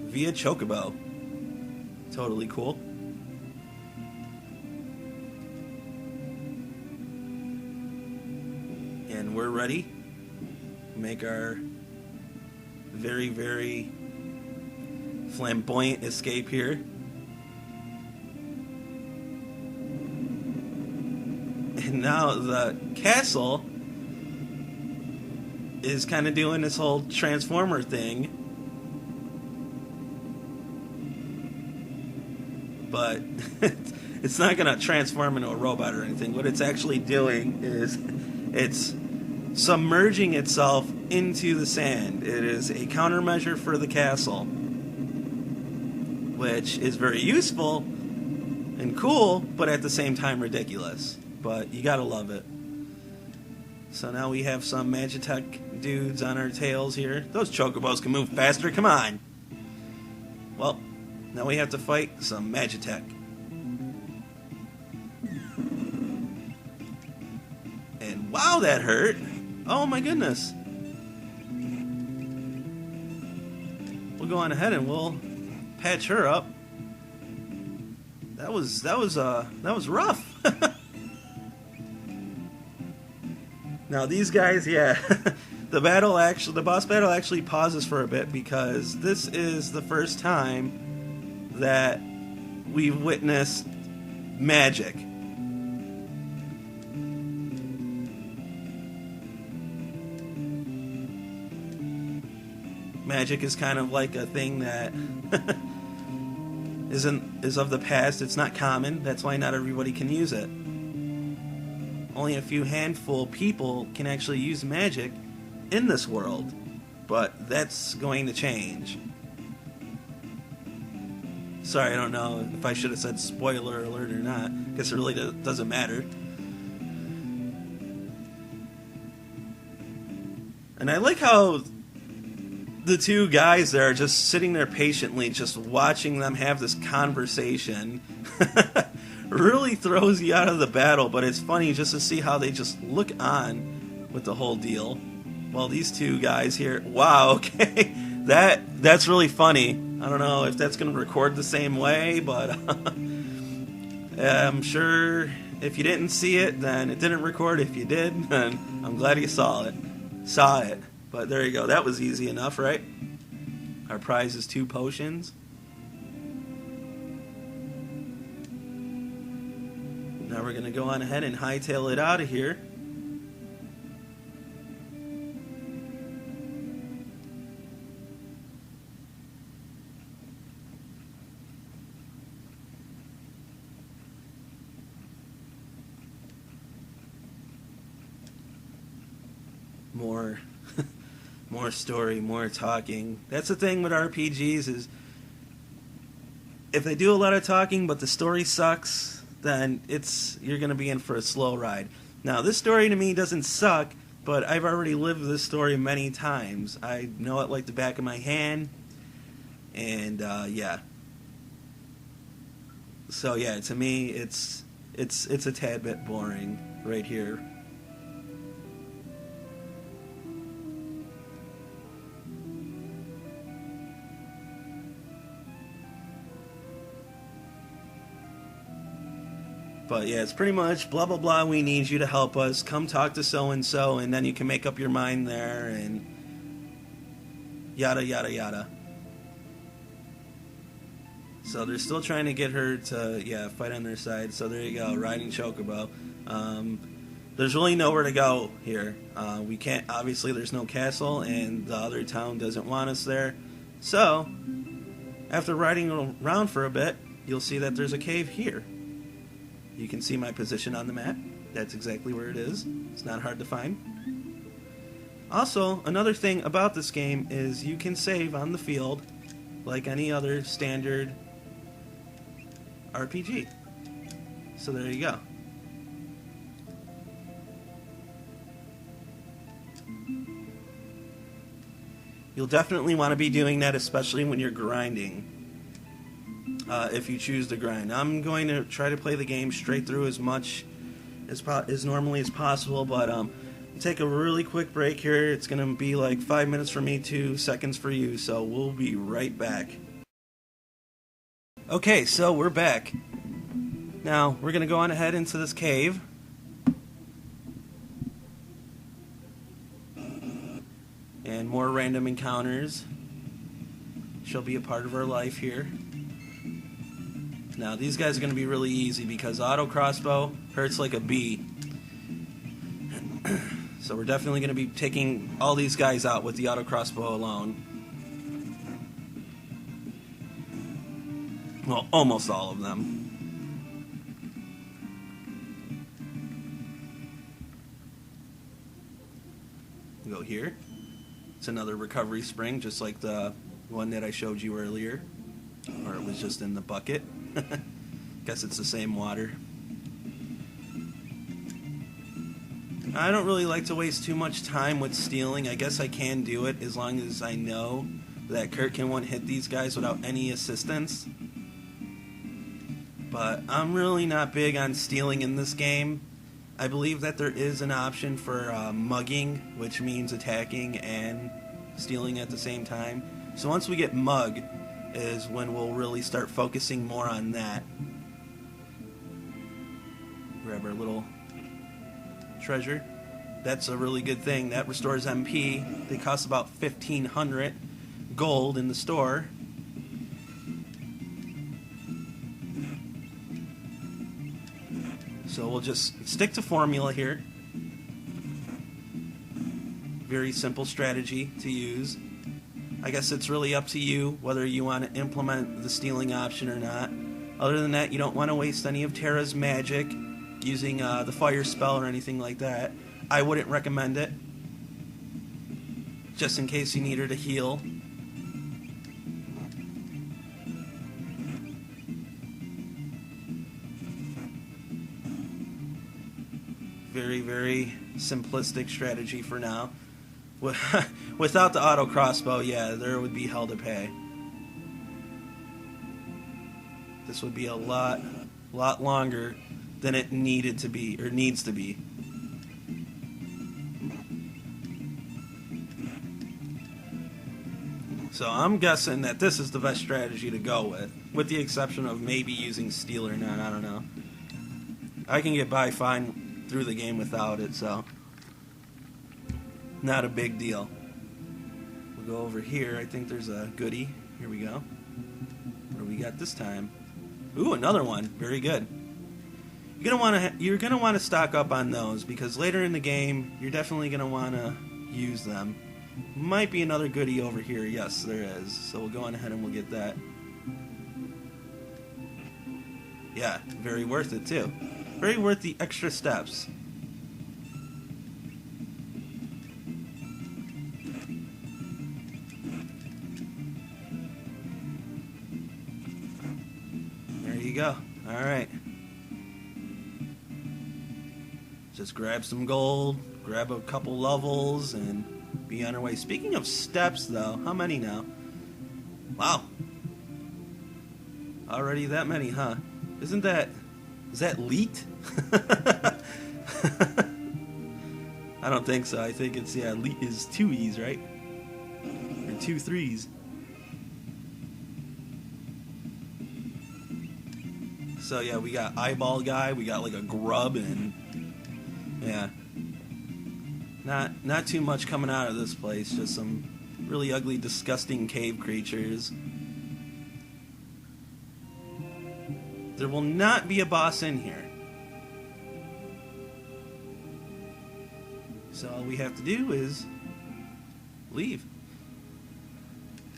via Chocobo. Totally cool. And we're ready to make our very, very flamboyant escape here. And now the castle is kind of doing this whole Transformer thing. But it's not going to transform into a robot or anything. What it's actually doing is it's submerging itself into the sand. It is a countermeasure for the castle, which is very useful and cool, but at the same time ridiculous. But you gotta love it. So now we have some Magitech dudes on our tails here. Those chocobos can move faster, come on! Well, now we have to fight some Magitech. And wow, that hurt! Oh my goodness! We'll go on ahead and we'll patch her up. That was rough. Now these guys, yeah, the boss battle actually pauses for a bit because this is the first time that we've witnessed magic. Magic is kind of like a thing that is of the past. It's not common. That's why not everybody can use it. Only a few handful people can actually use magic in this world, but that's going to change. Sorry, I don't know if I should have said spoiler alert or not. I guess it really doesn't matter. And I like how the two guys there are just sitting there patiently, just watching them have this conversation. Really throws you out of the battle, but it's funny just to see how they just look on with the whole deal. Well, these two guys here, wow, okay, that's really funny. I don't know if that's going to record the same way, but I'm sure if you didn't see it, then it didn't record. If you did, then I'm glad you saw it. But there you go, that was easy enough, right? Our prize is 2 potions. Now we're going to go on ahead and hightail it out of here. More story, more talking. That's the thing with RPGs is if they do a lot of talking but the story sucks, then you're going to be in for a slow ride. Now, this story to me doesn't suck, but I've already lived this story many times. I know it like the back of my hand, and yeah. So yeah, to me, it's a tad bit boring right here. But yeah, it's pretty much blah blah blah, we need you to help us, come talk to so and so, and then you can make up your mind there, and yada yada yada. So they're still trying to get her to fight on their side. So there you go, riding Chocobo. There's really nowhere to go here. We can't, obviously there's no castle, and the other town doesn't want us there. So after riding around for a bit, you'll see that there's a cave here. You can see my position on the map. That's exactly where it is. It's not hard to find. Also, another thing about this game is you can save on the field like any other standard RPG. So there you go. You'll definitely want to be doing that, especially when you're grinding. If you choose to grind. I'm going to try to play the game straight through as much as normally as possible, but take a really quick break here. It's going to be like 5 minutes for me, 2 seconds for you, so we'll be right back. Okay, so we're back. Now, we're going to go on ahead into this cave. And more random encounters shall be a part of our life here. Now, these guys are going to be really easy because auto crossbow hurts like a bee. So we're definitely going to be taking all these guys out with the auto crossbow alone. Well, almost all of them. Go here. It's another recovery spring, just like the one that I showed you earlier. Or it was just in the bucket. Guess it's the same water. I don't really like to waste too much time with stealing. I guess I can do it as long as I know that Kurt can one-hit these guys without any assistance. But I'm really not big on stealing in this game. I believe that there is an option for mugging, which means attacking and stealing at the same time. So once we get mug is when we'll really start focusing more on that. Grab our little treasure. That's a really good thing. That restores MP. They cost about 1,500 gold in the store. So we'll just stick to formula here. Very simple strategy to use. I guess it's really up to you whether you want to implement the stealing option or not. Other than that, you don't want to waste any of Terra's magic using the fire spell or anything like that. I wouldn't recommend it. Just in case you need her to heal. Very, very simplistic strategy for now. Without the auto crossbow, yeah, there would be hell to pay. This would be a lot longer than it needed to be, or needs to be. So I'm guessing that this is the best strategy to go with the exception of maybe using steel or not, I don't know. I can get by fine through the game without it, so not a big deal. We'll go over here. I think there's a goodie. Here we go. What do we got this time? Ooh, another one. Very good. You're gonna want to stock up on those because later in the game you're definitely gonna want to use them. Might be another goodie over here. Yes, there is. So we'll go on ahead and we'll get that. Yeah, very worth it too. Very worth the extra steps. There you go. Alright. Just grab some gold, grab a couple levels, and be on our way. Speaking of steps, though, how many now? Wow. Already that many, huh? Is that leet? I don't think so. I think it's, yeah, leet is 2 E's, right? Or 2 3's. So yeah, we got eyeball guy, we got like a grub, and yeah. Not too much coming out of this place, just some really ugly, disgusting cave creatures. There will not be a boss in here. So all we have to do is leave.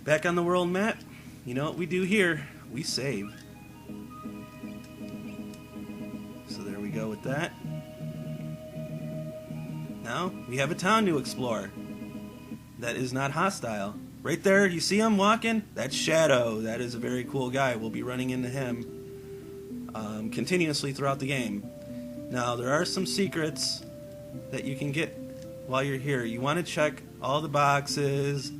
Back on the world map, you know what we do here? We save. So there we go with that. Now we have a town to explore that is not hostile. Right there, you see him walking? That's Shadow. That is a very cool guy. We'll be running into him continuously throughout the game. Now, there are some secrets that you can get while you're here. You want to check all the boxes,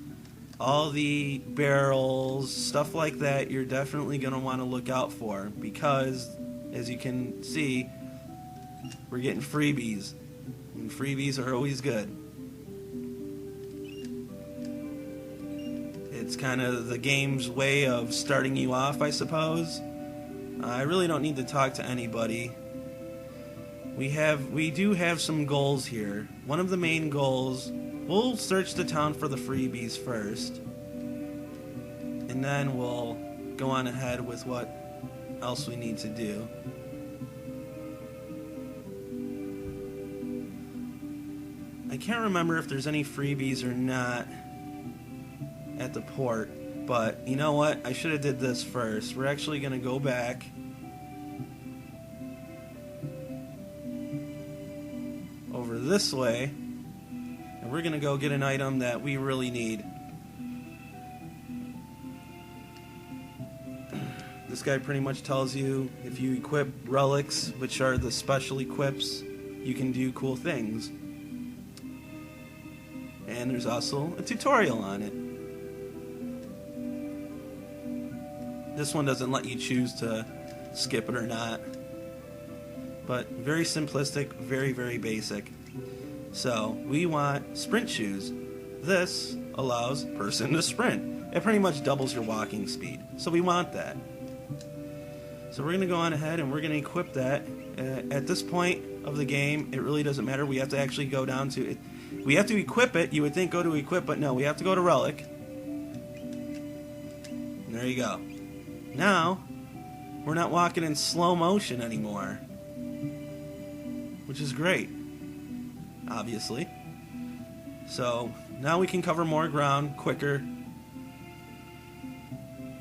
all the barrels, stuff like that. You're definitely going to want to look out for because, as you can see, we're getting freebies. And freebies are always good. It's kind of the game's way of starting you off, I suppose. I really don't need to talk to anybody. We do have some goals here. One of the main goals, we'll search the town for the freebies first. And then we'll go on ahead with what else we need to do. I can't remember if there's any freebies or not at the port. But, you know what? I should have did this first. We're actually going to go back. Over this way. And we're going to go get an item that we really need. This guy pretty much tells you if you equip relics, which are the special equips you can do cool things. And there's also a tutorial on it. This one doesn't let you choose to skip it or not. But very simplistic, very, very basic. So we want sprint shoes. This allows person to sprint. It pretty much doubles your walking speed. So we want that. So we're going to go on ahead and we're going to equip that. At this point of the game, it really doesn't matter. We have to actually go down to it. We have to equip it. You would think go to equip, but no, we have to go to relic. And there you go. Now, we're not walking in slow motion anymore. Which is great, obviously. So, now we can cover more ground quicker.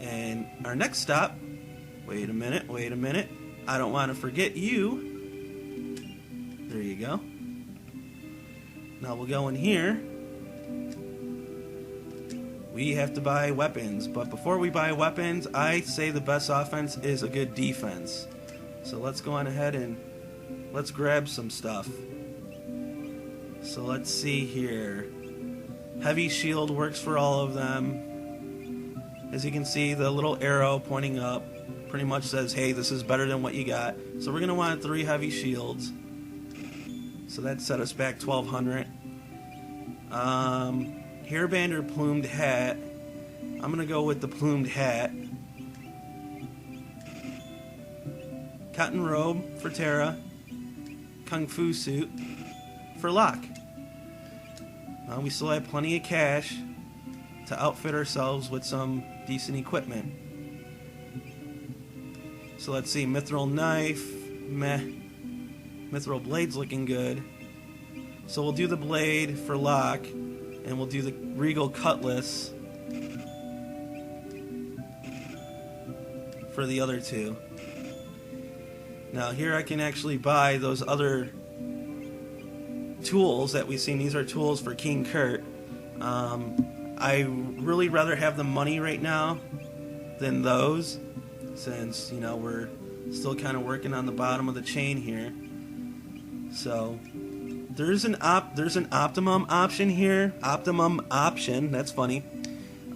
And our next stop, wait a minute. I don't want to forget you. There you go. Now we'll go in here. We have to buy weapons, but before we buy weapons, I say the best offense is a good defense. So let's go on ahead and let's grab some stuff. So let's see here. Heavy shield works for all of them. As you can see, the little arrow pointing up pretty much says, hey, this is better than what you got. So we're going to want 3 heavy shields. So that set us back 1,200. Hairband or plumed hat. I'm going to go with the plumed hat. Cotton robe for Tara. Kung Fu suit for Locke. We still have plenty of cash to outfit ourselves with some decent equipment. So let's see, mithril knife, meh. Mithril blade's looking good. So we'll do the blade for Locke, and we'll do the regal cutlass for the other two. Now here I can actually buy those other tools that we've seen. These are tools for King Kurt. I really rather have the money right now than those, since, you know, we're still kind of working on the bottom of the chain here. So there's an optimum option here. Optimum option. That's funny.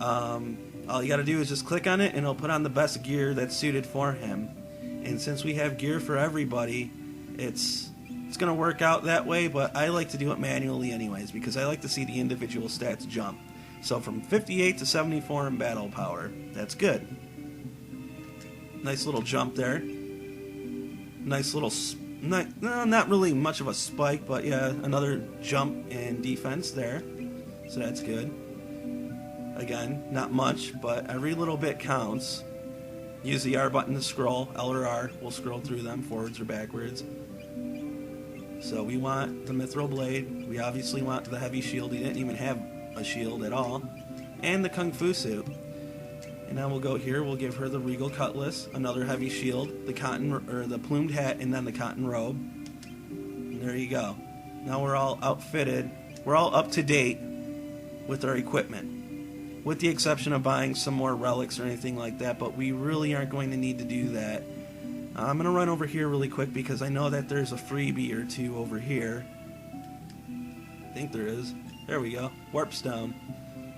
All you got to do is just click on it, and it'll put on the best gear that's suited for him. And since we have gear for everybody, it's going to work out that way. But I like to do it manually anyways, because I like to see the individual stats jump. So from 58 to 74 in battle power. That's good. Nice little jump there. Nice little, not really much of a spike, but yeah, another jump in defense there. So that's good. Again, not much, but every little bit counts. Use the R button to scroll. L or R will scroll through them, forwards or backwards. So we want the mithril blade. We obviously want the heavy shield. He didn't even have a shield at all. And the Kung Fu suit. And now we'll go here. We'll give her the regal cutlass, another heavy shield, the cotton or the plumed hat, and then the cotton robe. And there you go. Now we're all outfitted. We're all up to date with our equipment, with the exception of buying some more relics or anything like that. But we really aren't going to need to do that. I'm going to run over here really quick because I know that there's a freebie or two over here. I think there is. There we go. Warp stone.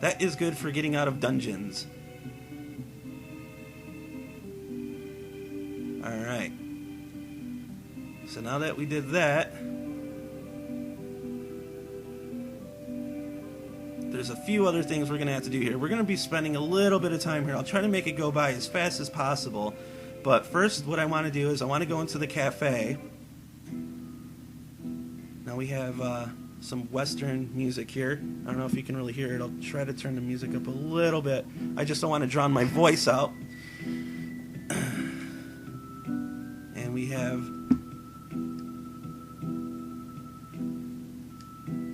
That is good for getting out of dungeons. Alright. So now that we did that, there's a few other things we're going to have to do here. We're going to be spending a little bit of time here. I'll try to make it go by as fast as possible. But first, what I want to do is I want to go into the cafe. Now we have some Western music here. I don't know if you can really hear it. I'll try to turn the music up a little bit. I just don't want to drown my voice out. And we have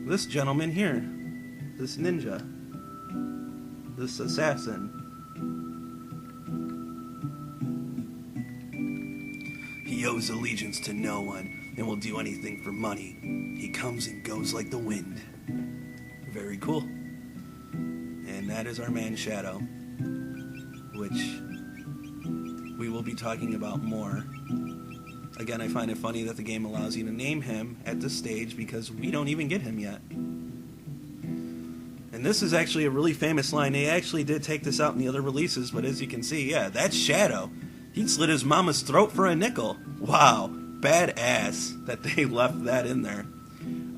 this gentleman here. This ninja. This assassin. He owes allegiance to no one and will do anything for money. He comes and goes like the wind. Very cool. And that is our man Shadow, which we will be talking about more Again, I find it funny that the game allows you to name him at this stage because we don't even get him yet. And this is actually a really famous line. They actually did take this out in the other releases, but as you can see, yeah, that's Shadow. He'd slit his mama's throat for a nickel. Wow, badass that they left that in there.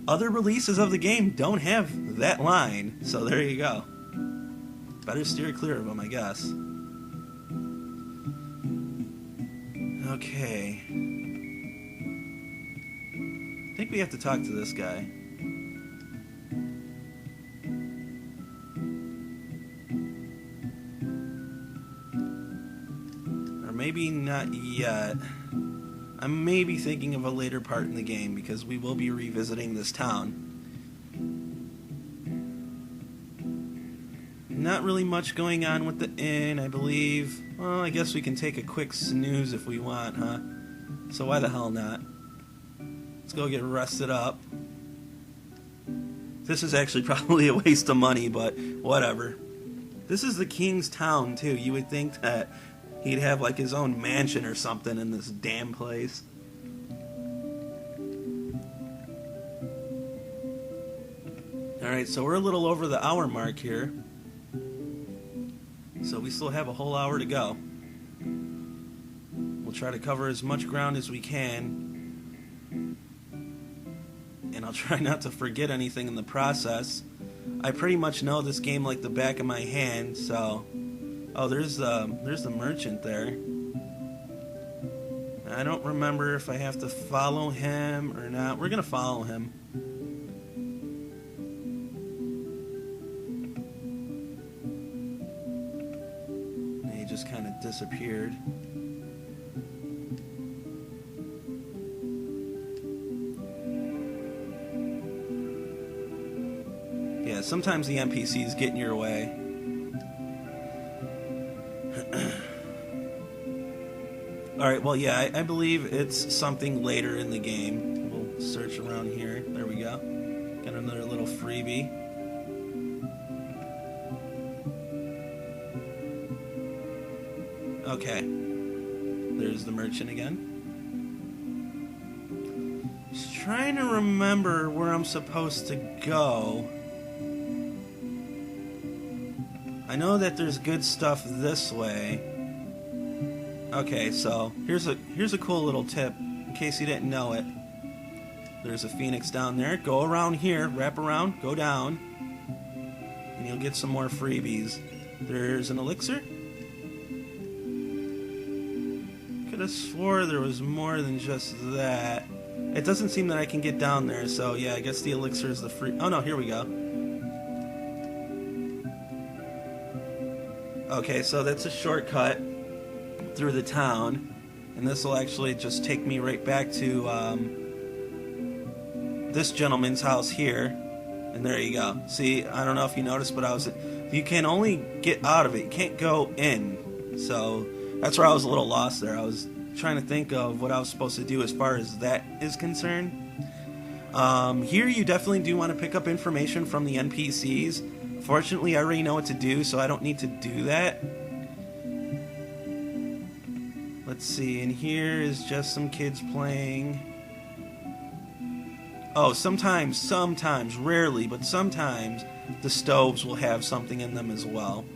Other releases of the game don't have that line, so there you go. Better steer clear of them, I guess. Okay. I think we have to talk to this guy. Or maybe not yet. I'm maybe thinking of a later part in the game because we will be revisiting this town. Not really much going on with the inn, I believe. Well, I guess we can take a quick snooze if we want, huh? So why the hell not? Let's go get rested up. This is actually probably a waste of money, but whatever. This is the king's town, too. You would think that he'd have like his own mansion or something in this damn place. Alright, so we're a little over the hour mark here. So we still have a whole hour to go. We'll try to cover as much ground as we can. And I'll try not to forget anything in the process. I pretty much know this game like the back of my hand, so... Oh, there's the merchant there. I don't remember if I have to follow him or not. We're gonna follow him. And he just kind of disappeared. Yeah, sometimes the NPCs get in your way. Alright, well, yeah, I believe it's something later in the game. We'll search around here. There we go. Got another little freebie. Okay. There's the merchant again. Just trying to remember where I'm supposed to go. I know that there's good stuff this way. Okay, so here's a cool little tip in case you didn't know it. There's a phoenix down there. Go around here, wrap around, go down, and you'll get some more freebies. There's an elixir. Could have swore there was more than just that. It doesn't seem that I can get down there, so yeah, I guess the elixir is the free... Oh no, here we go. Okay, so that's a shortcut through the town, and this will actually just take me right back to this gentleman's house here, and there you go. See, I don't know if you noticed, but you can only get out of it, you can't go in, so that's where I was a little lost there. I was trying to think of what I was supposed to do as far as that is concerned. Here you definitely do want to pick up information from the NPCs. Fortunately, I already know what to do, so I don't need to do that. Let's see, and here is just some kids playing. Oh, sometimes, rarely, but sometimes the stoves will have something in them as well.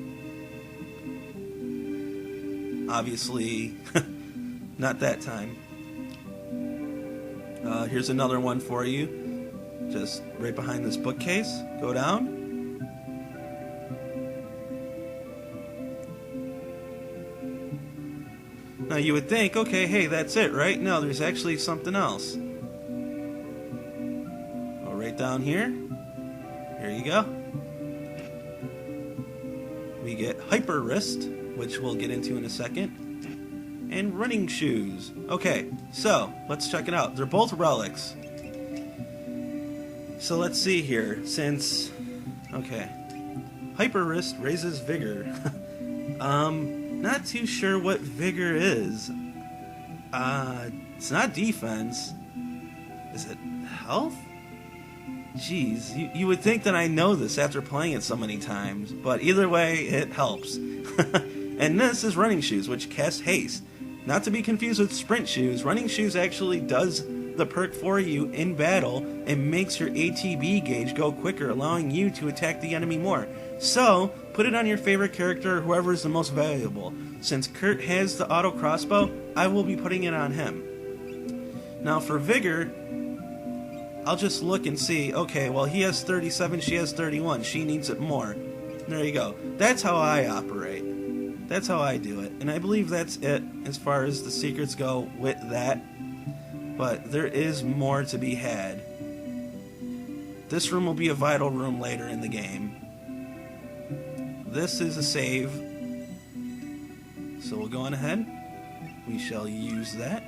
Obviously, not that time. Here's another one for you. Just right behind this bookcase. Go down. Now you would think, okay, hey, that's it, right? No, there's actually something else. Oh, right down here. Here you go. We get Hyper Wrist, which we'll get into in a second, and running shoes. Okay, so let's check it out. They're both relics. So let's see here. Since, okay, Hyper Wrist raises vigor. Not too sure what vigor is. It's not defense. Is it health? Jeez, you would think that I know this after playing it so many times, but either way, it helps. And this is running shoes, which cast haste. Not to be confused with sprint shoes. Running shoes actually does the perk for you in battle and makes your ATB gauge go quicker, allowing you to attack the enemy more. So, put it on your favorite character, whoever is the most valuable. Since Kurt has the auto crossbow, I will be putting it on him. Now for Vigor, I'll just look and see, okay, well he has 37, she has 31, she needs it more. There you go. That's how I operate. That's how I do it. And I believe that's it as far as the secrets go with that. But there is more to be had. This room will be a vital room later in the game. This is a save. So we'll go on ahead. We shall use that.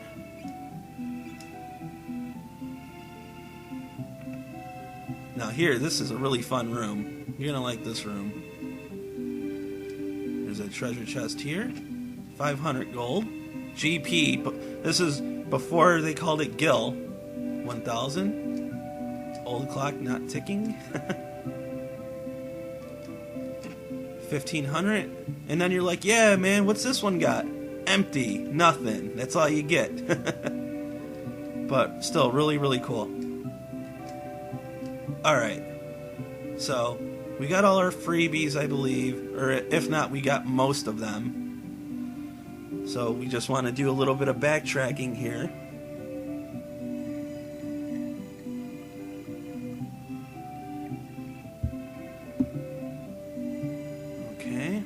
Now here, this is a really fun room. You're gonna like this room. There's a treasure chest here. 500 gold. GP. This is before they called it Gil. 1,000. Old clock not ticking. 1,500. And then you're like, yeah, man, what's this one got? Empty. Nothing. That's all you get. But still, really, really cool. Alright. So, we got all our freebies, I believe. Or if not, we got most of them. So, we just want to do a little bit of backtracking here. Okay.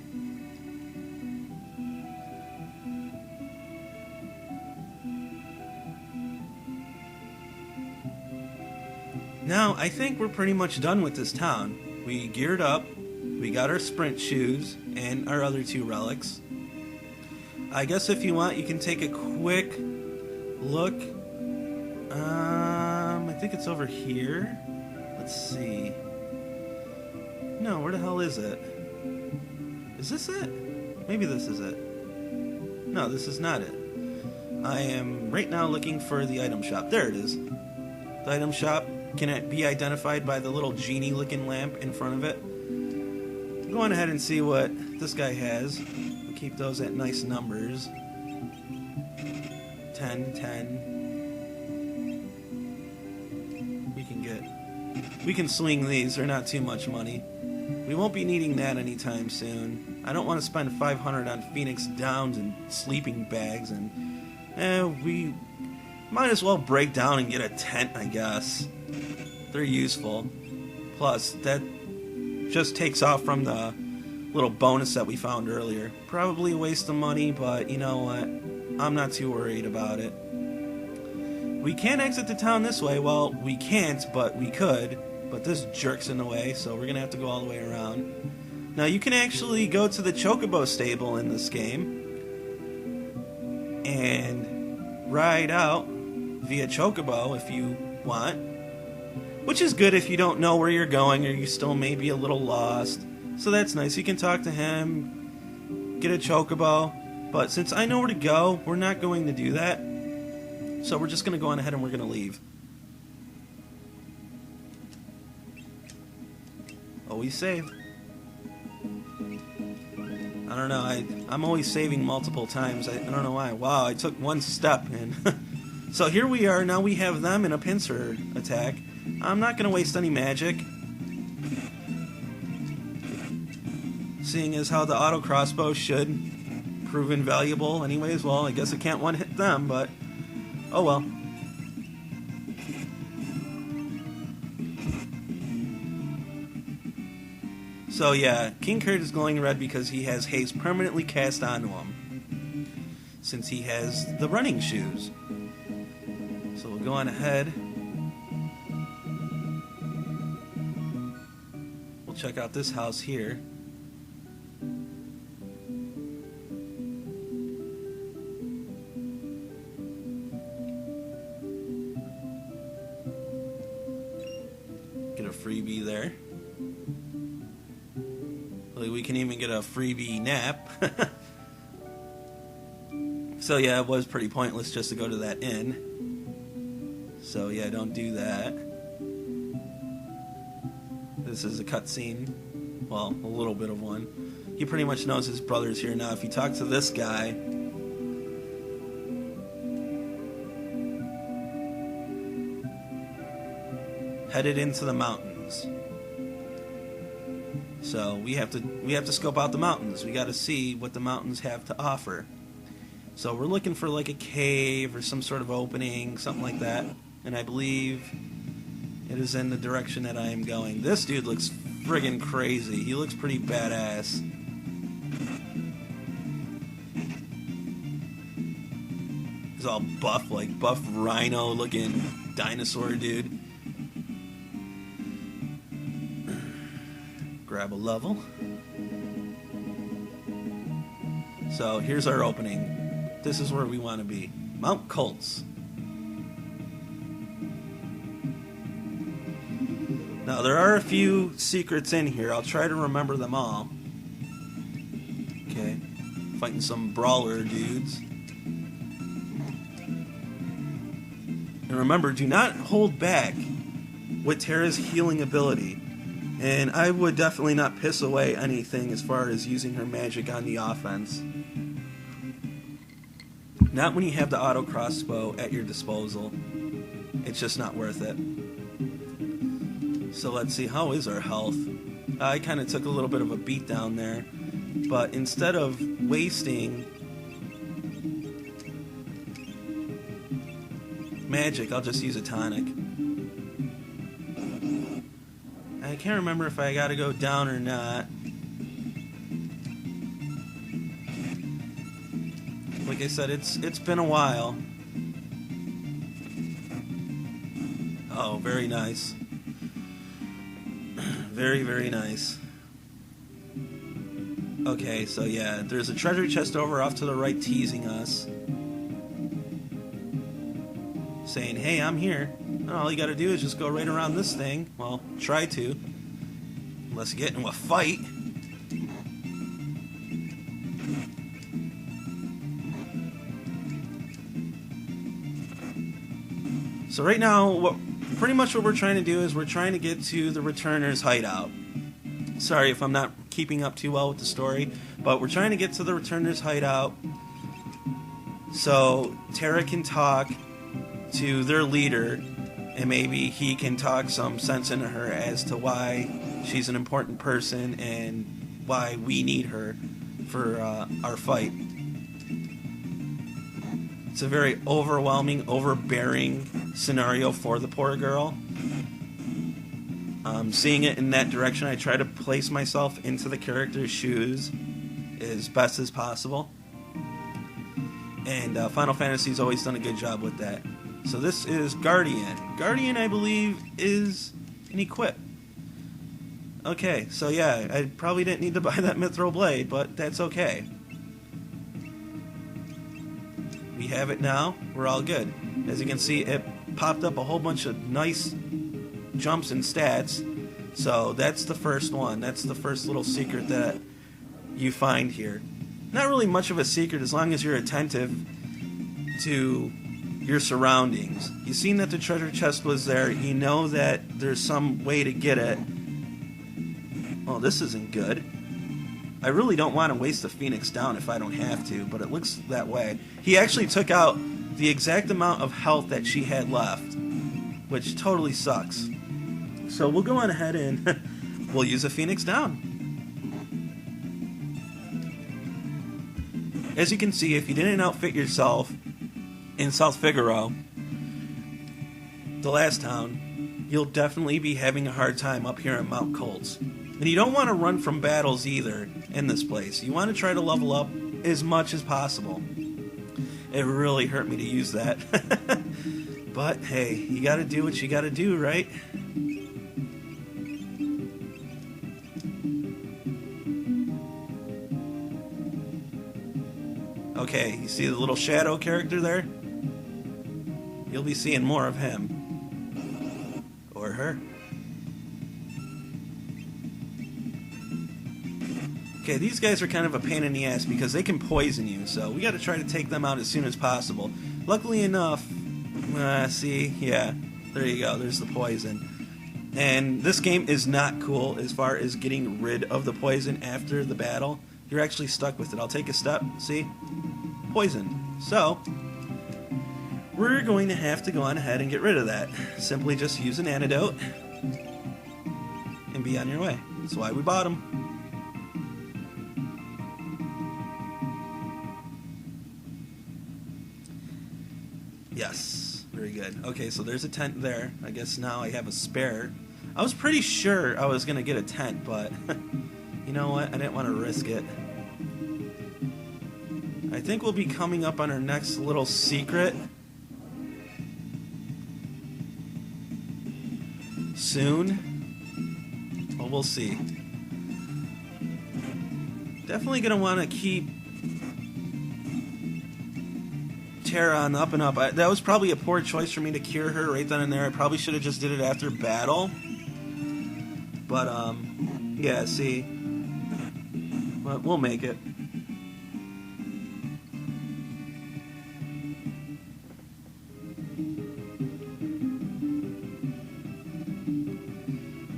Now, I think we're pretty much done with this town. We geared up, we got our sprint shoes, and our other 2 relics. I guess if you want, you can take a quick look. I think it's over here. Let's see. No, where the hell is it? Is this it? Maybe this is it. No, this is not it. I am right now looking for the item shop. There it is. The item shop can be identified by the little genie-looking lamp in front of it. Go on ahead and see what this guy has. We'll keep those at nice numbers. 10, 10. We can swing these. They're not too much money. We won't be needing that anytime soon. I don't want to spend 500 on Phoenix Downs and sleeping bags, and we might as well break down and get a tent, I guess. They're useful. Plus, that just takes off from the little bonus that we found earlier. Probably a waste of money, but you know what? I'm not too worried about it. We can't exit the town this way. Well, we can't, but we could. But this jerk's in the way, so we're going to have to go all the way around. Now, you can actually go to the Chocobo stable in this game and ride out via Chocobo if you want. Which is good if you don't know where you're going or you still may be a little lost. So that's nice. You can talk to him, get a Chocobo. But since I know where to go, we're not going to do that. So we're just going to go on ahead and we're going to leave. Always save. I don't know. I'm always saving multiple times. I don't know why. Wow, I took one step and... So here we are. Now we have them in a pincer attack. I'm not going to waste any magic. Seeing as how the auto crossbow should prove invaluable anyways. Well, I guess I can't one-hit them, but... Oh well. So yeah, King Kurt is glowing red because he has haste permanently cast onto him. Since he has the running shoes. So we'll go on ahead. We'll check out this house here. Get a freebie there. We can even get a freebie nap. So yeah, it was pretty pointless just to go to that inn. So yeah, don't do that. This is a cutscene. Well, a little bit of one. He pretty much knows his brother's here now. If you talk to this guy, headed into the mountains. So we have to scope out the mountains. We got to see what the mountains have to offer. So we're looking for like a cave or some sort of opening, something like that. And I believe it is in the direction that I am going. This dude looks friggin' crazy. He looks pretty badass. He's all buff, like buff rhino looking dinosaur dude. Grab a level. So here's our opening. This is where we want to be. Mount Colts. Now there are a few secrets in here. I'll try to remember them all. Okay. Fighting some brawler dudes. And remember, do not hold back with Terra's healing ability. And I would definitely not piss away anything as far as using her magic on the offense. Not when you have the auto crossbow at your disposal. It's just not worth it. So let's see, how is our health? I kind of took a little bit of a beat down there. But instead of wasting magic, I'll just use a tonic. I can't remember if I gotta go down or not. Like I said, it's been a while. Oh, very nice. Very, very nice. Okay, so yeah, there's a treasure chest over off to the right teasing us. Saying, hey, I'm here. And all you gotta do is just go right around this thing. Well, try to. Unless you get into a fight. So right now, pretty much what we're trying to do is we're trying to get to the Returner's hideout. Sorry if I'm not keeping up too well with the story, but we're trying to get to the Returner's hideout so Terra can talk to their leader, and maybe he can talk some sense into her as to why she's an important person and why we need her for our fight. It's a very overwhelming, overbearing scenario for the poor girl. Seeing it in that direction, I try to place myself into the character's shoes as best as possible. And Final Fantasy's always done a good job with that. So this is Guardian. Guardian, I believe, is an equip. Okay, so yeah, I probably didn't need to buy that Mithril Blade, but that's okay. We have it now. We're all good. As you can see, it popped up a whole bunch of nice jumps and stats. So that's the first one. That's the first little secret that you find here. Not really much of a secret as long as you're attentive to your surroundings. You've seen that the treasure chest was there. You know that there's some way to get it. Oh, this isn't good. I really don't want to waste the Phoenix down if I don't have to, but it looks that way. He actually took out the exact amount of health that she had left, which totally sucks. So we'll go on ahead and we'll use a Phoenix down. As you can see, if you didn't outfit yourself in South Figaro, the last town, you'll definitely be having a hard time up here at Mount Colts. And you don't want to run from battles either in this place. You want to try to level up as much as possible. It really hurt me to use that. But hey, you gotta do what you gotta do, right? Okay, you see the little shadow character there? You'll be seeing more of him. Or her. Okay, these guys are kind of a pain in the ass because they can poison you, so we gotta try to take them out as soon as possible. Luckily enough, see, yeah, there you go, there's the poison. And this game is not cool as far as getting rid of the poison after the battle. You're actually stuck with it. I'll take a step, see? Poison. So, we're going to have to go on ahead and get rid of that. Simply just use an antidote and be on your way. That's why we bought them. Yes, very good. Okay, so there's a tent there. I guess now I have a spare. I was pretty sure I was going to get a tent, but you know what? I didn't want to risk it. I think we'll be coming up on our next little secret soon. Well, we'll see. Definitely going to want to keep Tara on up and up. That was probably a poor choice for me to cure her right then and there. I probably should have just did it after battle. But, yeah, see. But we'll make it.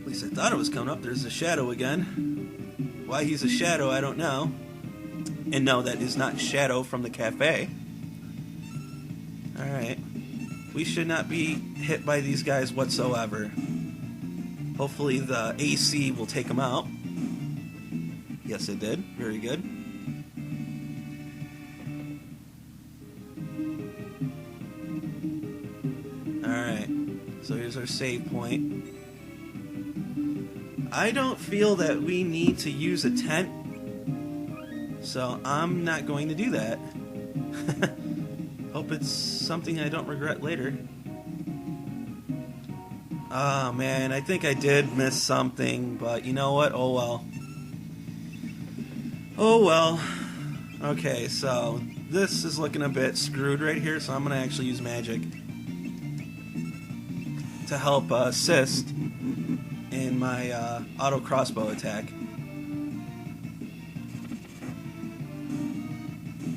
At least I thought it was coming up. There's a shadow again. Why he's a shadow, I don't know. And no, that is not Shadow from the cafe. Alright. We should not be hit by these guys whatsoever. Hopefully the AC will take them out. Yes, it did. Very good. Alright. So here's our save point. I don't feel that we need to use a tent, so I'm not going to do that. Hope it's something I don't regret later. Oh man, I think I did miss something, but you know what? Oh well. Oh well. Okay, so this is looking a bit screwed right here, so I'm going to actually use magic to help assist in my auto crossbow attack.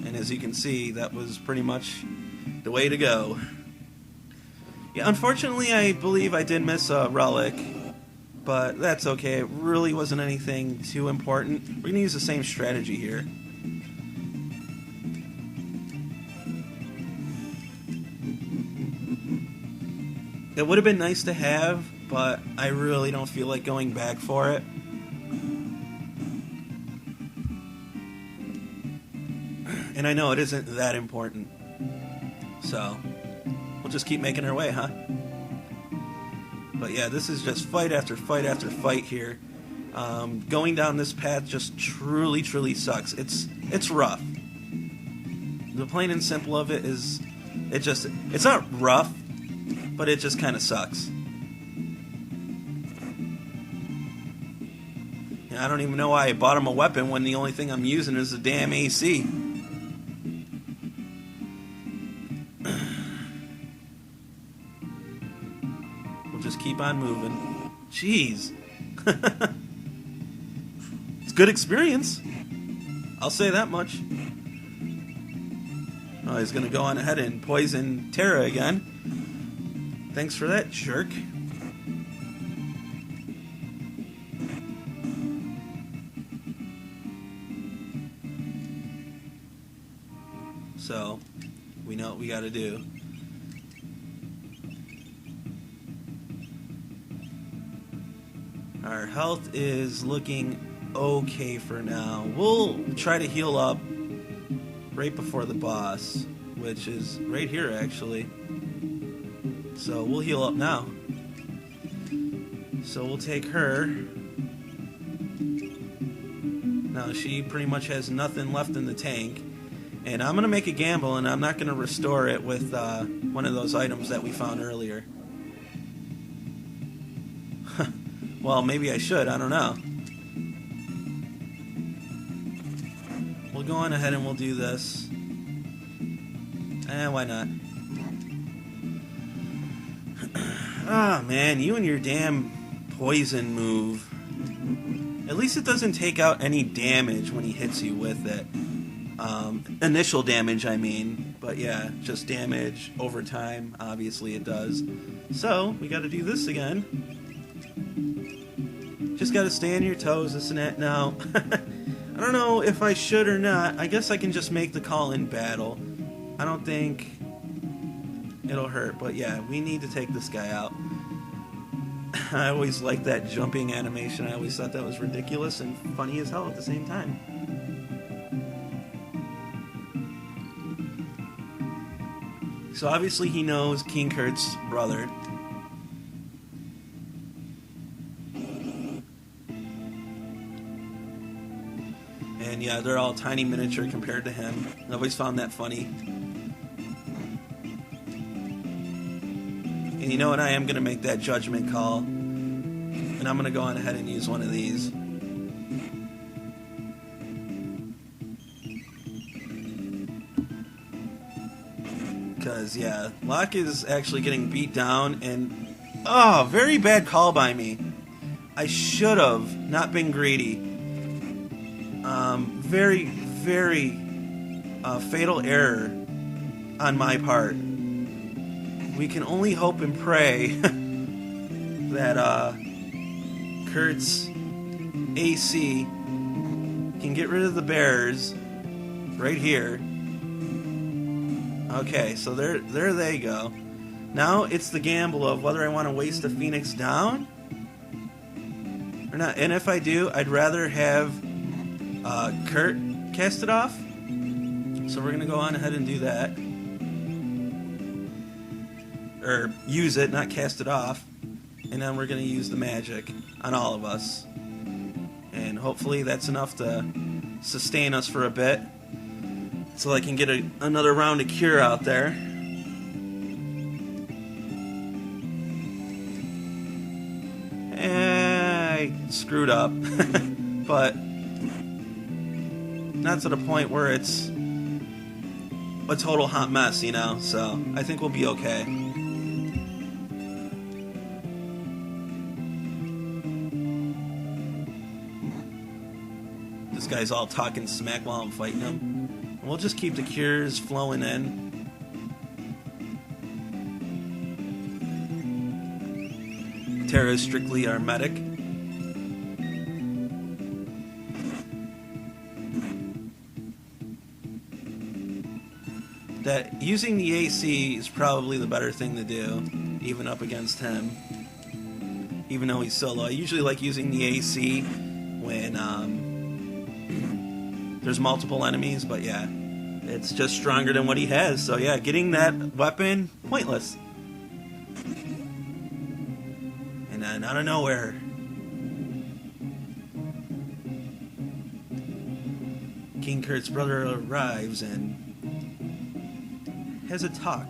And as you can see, that was pretty much the way to go. Yeah, unfortunately, I believe I did miss a relic, but that's okay. It really wasn't anything too important. We're going to use the same strategy here. It would have been nice to have, but I really don't feel like going back for it. And I know it isn't that important. So, we'll just keep making our way, huh? But yeah, this is just fight after fight after fight here. Going down this path just truly, truly sucks. It's rough. The plain and simple of it is, it's not rough, but it just kind of sucks. I don't even know why I bought him a weapon when the only thing I'm using is the damn AC. We'll just keep on moving. Jeez. It's good experience. I'll say that much. Oh, he's going to go on ahead and poison Tara again. Thanks for that, jerk. So, we know what we gotta do. Our health is looking okay for now. We'll try to heal up right before the boss, which is right here actually. So we'll heal up now. So we'll take her. Now she pretty much has nothing left in the tank. And I'm going to make a gamble, and I'm not going to restore it with one of those items that we found earlier. Well, maybe I should. I don't know. We'll go on ahead and we'll do this. Why not? Ah, man, you and your damn poison move. At least it doesn't take out any damage when he hits you with it. Initial damage, I mean. But yeah, just damage over time. Obviously it does. So, we gotta do this again. Just gotta stay on your toes, this and that. Now, I don't know if I should or not. I guess I can just make the call in battle. I don't think it'll hurt. But yeah, we need to take this guy out. I always liked that jumping animation. I always thought that was ridiculous and funny as hell at the same time. So obviously he knows King Kurt's brother. And yeah, they're all tiny miniature compared to him. I always found that funny. And you know what? I am going to make that judgment call. And I'm going to go on ahead and use one of these. Because, yeah, Locke is actually getting beat down. And, oh, very bad call by me. I should have not been greedy. Very, very fatal error on my part. We can only hope and pray that Kurt's AC can get rid of the bears right here. Okay, so there they go. Now it's the gamble of whether I want to waste a Phoenix down or not. And if I do, I'd rather have Kurt cast it off. So we're going to go on ahead and do that. Or use it, not cast it off. And then we're going to use the magic on all of us. And hopefully that's enough to sustain us for a bit. So I can get another round of cure out there. I screwed up. But not to the point where it's a total hot mess, you know? So I think we'll be okay. This guy's all talking smack while I'm fighting him. We'll just keep the cures flowing in. Terra is strictly our medic. That using the AC is probably the better thing to do, even up against him. Even though he's so low. I usually like using the AC when there's multiple enemies, but yeah, it's just stronger than what he has. So yeah, getting that weapon, pointless. And then out of nowhere, King Kurt's brother arrives and has a talk.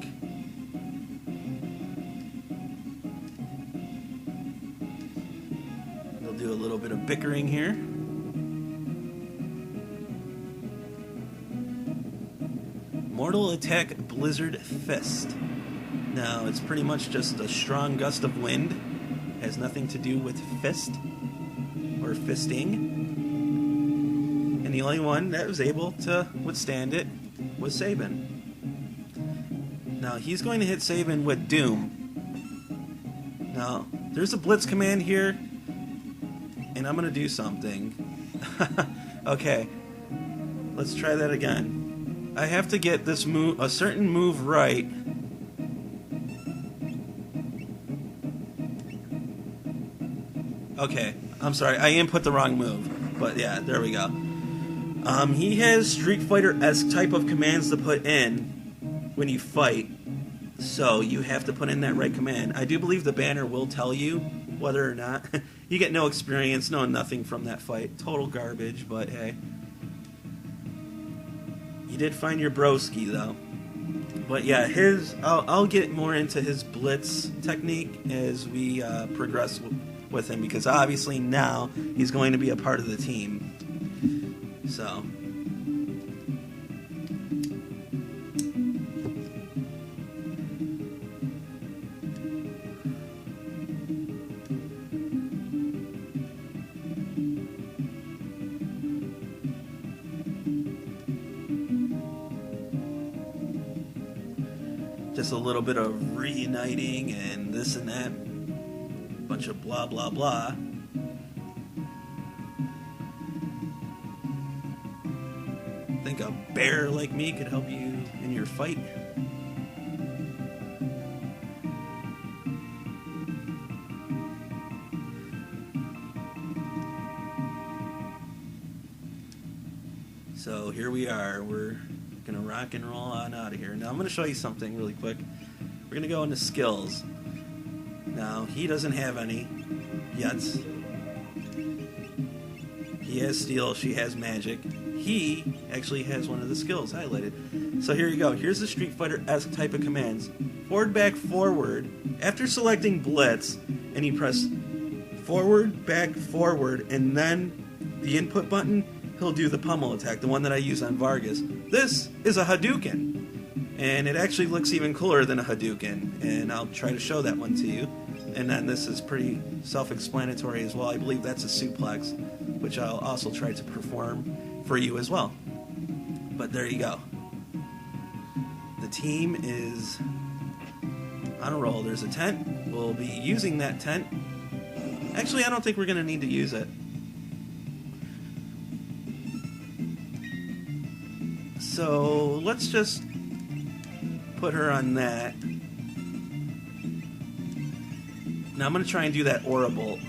They'll do a little bit of bickering here. Mortal Attack Blizzard Fist. Now, it's pretty much just a strong gust of wind. Has nothing to do with fist or fisting. And the only one that was able to withstand it was Sabin. Now, he's going to hit Sabin with Doom. Now, there's a Blitz command here, and I'm going to do something. Okay, let's try that again. I have to get this move, a certain move right. Okay, I'm sorry, I input the wrong move, but yeah, there we go. He has Street Fighter-esque type of commands to put in when you fight, so you have to put in that right command. I do believe the banner will tell you whether or not. You get no experience, no nothing from that fight. Total garbage, but hey. You did find your broski, though. But yeah, I'll get more into his blitz technique as we progress with him, because obviously now he's going to be a part of the team. So just a little bit of reuniting and this and that. Bunch of blah blah blah. Think a bear like me could help you in your fight. So here we are. We're gonna rock and roll on out of here. Now I'm gonna show you something really quick. We're gonna go into skills. Now he doesn't have any yet. He has steel, she has magic. He actually has one of the skills highlighted. So here you go. Here's the Street Fighter-esque type of commands. Forward, back, forward. After selecting Blitz, and you press forward, back, forward, and then the input button, he'll do the pummel attack, the one that I use on Vargas. This is a Hadouken, and it actually looks even cooler than a Hadouken, and I'll try to show that one to you. And then this is pretty self-explanatory as well. I believe that's a suplex, which I'll also try to perform for you as well. But there you go. The team is on a roll. There's a tent. We'll be using that tent. Actually, I don't think we're going to need to use it. So let's just put her on that. Now I'm going to try and do that Aura Bolt.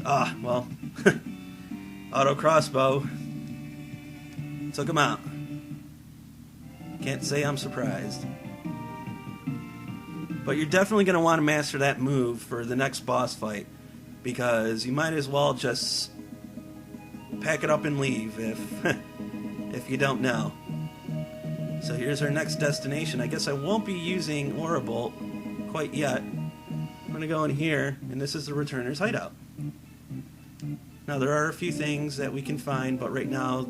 Ah, well. Auto crossbow. Took him out. Can't say I'm surprised. But you're definitely going to want to master that move for the next boss fight, because you might as well just pack it up and leave if you don't know. So here's our next destination. I guess I won't be using Aura Bolt quite yet. I'm going to go in here, and this is the Returner's hideout. Now there are a few things that we can find, but right now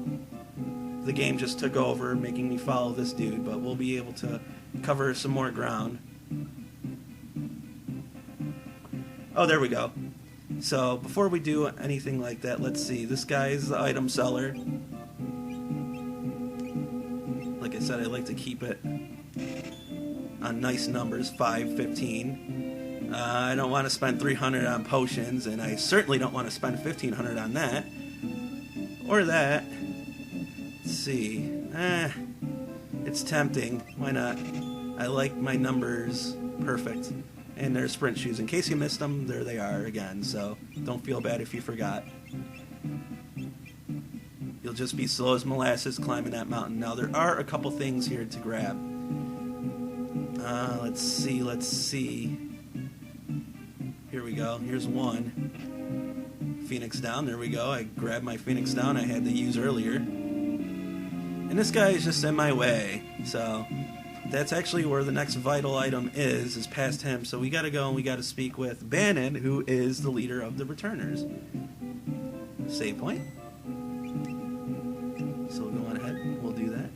the game just took over, making me follow this dude, but we'll be able to cover some more ground. Oh, there we go. So before we do anything like that, let's see. This guy is the item seller. Like I said, I like to keep it on nice numbers, 5, 15. I don't want to spend 300 on potions, and I certainly don't want to spend 1,500 on that. Or that. Let's see. It's tempting. Why not? I like my numbers perfect. And there's sprint shoes. In case you missed them, there they are again, so don't feel bad if you forgot. You'll just be slow as molasses climbing that mountain. Now, there are a couple things here to grab. Let's see. Here we go. Here's one. Phoenix down. There we go. I grabbed my Phoenix down I had to use earlier. And this guy is just in my way, so that's actually where the next vital item is past him. So we gotta go and we gotta speak with Bannon, who is the leader of the Returners. Save point. So we'll go on ahead. We'll do that.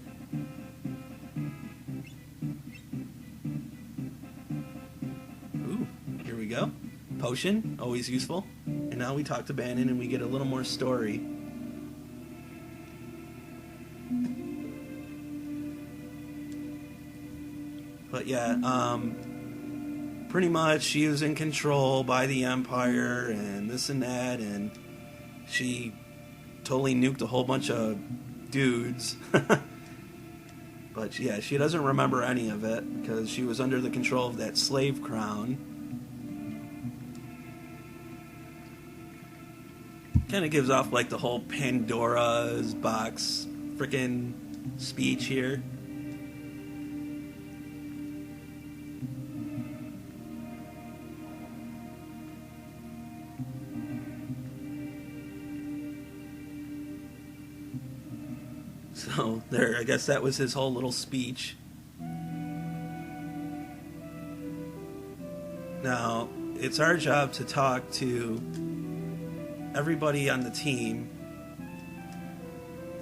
Ooh, here we go. Potion, always useful. And now we talk to Bannon and we get a little more story. But yeah, pretty much she was in control by the Empire and this and that, and she totally nuked a whole bunch of dudes. But yeah, she doesn't remember any of it because she was under the control of that slave crown. Kind of gives off like the whole Pandora's box frickin' speech here. So there, I guess that was his whole little speech. Now, it's our job to talk to everybody on the team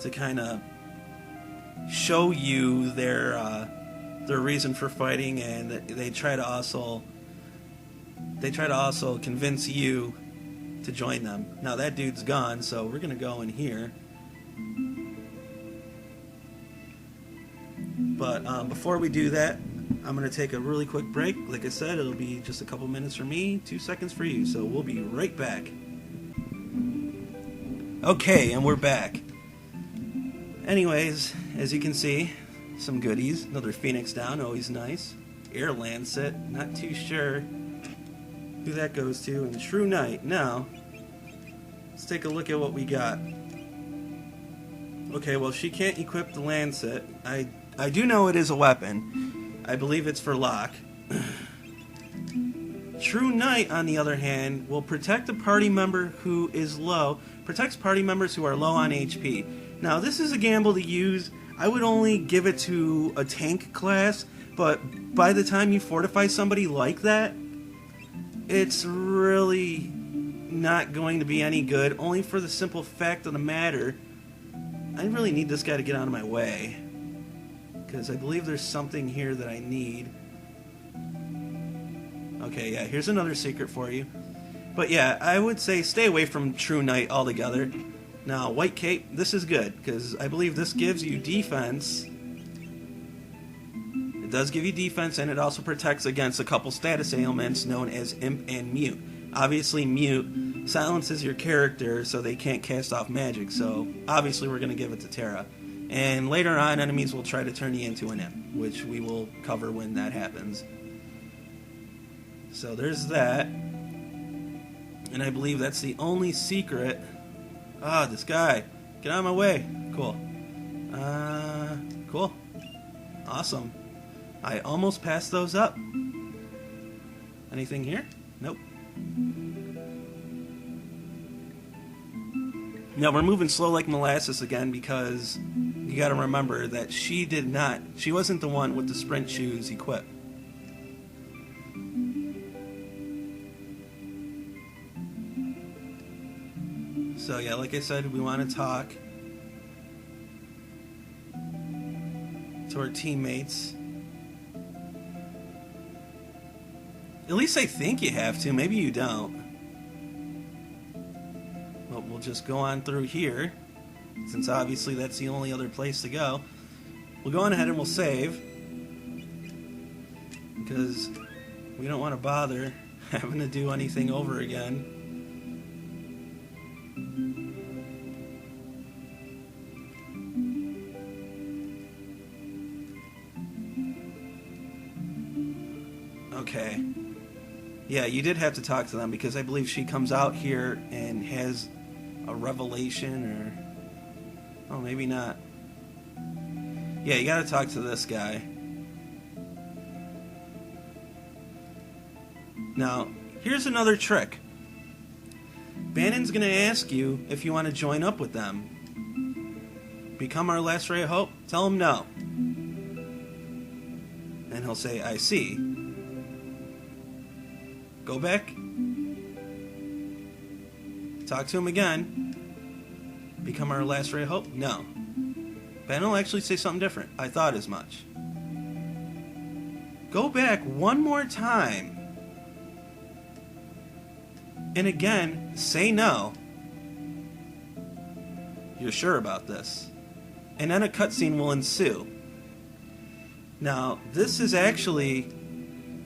to kind of show you their reason for fighting, and they try to also convince you to join them. Now that dude's gone, so we're gonna go in here. But before we do that, I'm going to take a really quick break. Like I said, it'll be just a couple minutes for me, 2 seconds for you. So we'll be right back. Okay, and we're back. Anyways, as you can see, some goodies. Another Phoenix down, always nice. Air Lancet, not too sure who that goes to, and True Knight. Now, let's take a look at what we got. Okay, well, she can't equip the Lancet. I do know it is a weapon. I believe it's for Locke. True Knight, on the other hand, will protect a party member who is low, protects party members who are low on HP. Now, this is a gamble to use. I would only give it to a tank class, but by the time you fortify somebody like that, it's really not going to be any good, only for the simple fact of the matter, I really need this guy to get out of my way, because I believe there's something here that I need. Okay, yeah, here's another secret for you. But yeah, I would say stay away from True Knight altogether. Now, White Cape, this is good, because I believe this gives you defense. It does give you defense, and it also protects against a couple status ailments known as Imp and Mute. Obviously, Mute silences your character so they can't cast off magic, so obviously we're going to give it to Terra. And later on, enemies will try to turn you into an Imp, which we will cover when that happens. So there's that. And I believe that's the only secret. Ah, this guy. Get out of my way. Cool. Cool. Awesome. I almost passed those up. Anything here? Nope. Now we're moving slow like molasses again because you gotta remember that she wasn't the one with the sprint shoes equipped. So yeah, like I said, we want to talk to our teammates. At least I think you have to. Maybe you don't. But we'll just go on through here, since obviously that's the only other place to go. We'll go on ahead and we'll save, because we don't want to bother having to do anything over again. Okay. Yeah, you did have to talk to them because I believe she comes out here and has a revelation or... Oh, maybe not. Yeah, you gotta talk to this guy. Now, here's another trick. Bannon's gonna ask you if you want to join up with them. Become our last ray of hope? Tell him no. And he'll say, I see. Go back. Talk to him again. Become our last ray of hope? No. Bannon will actually say something different. I thought as much. Go back one more time. And again, say no. You're sure about this. And then a cutscene will ensue. Now, this is actually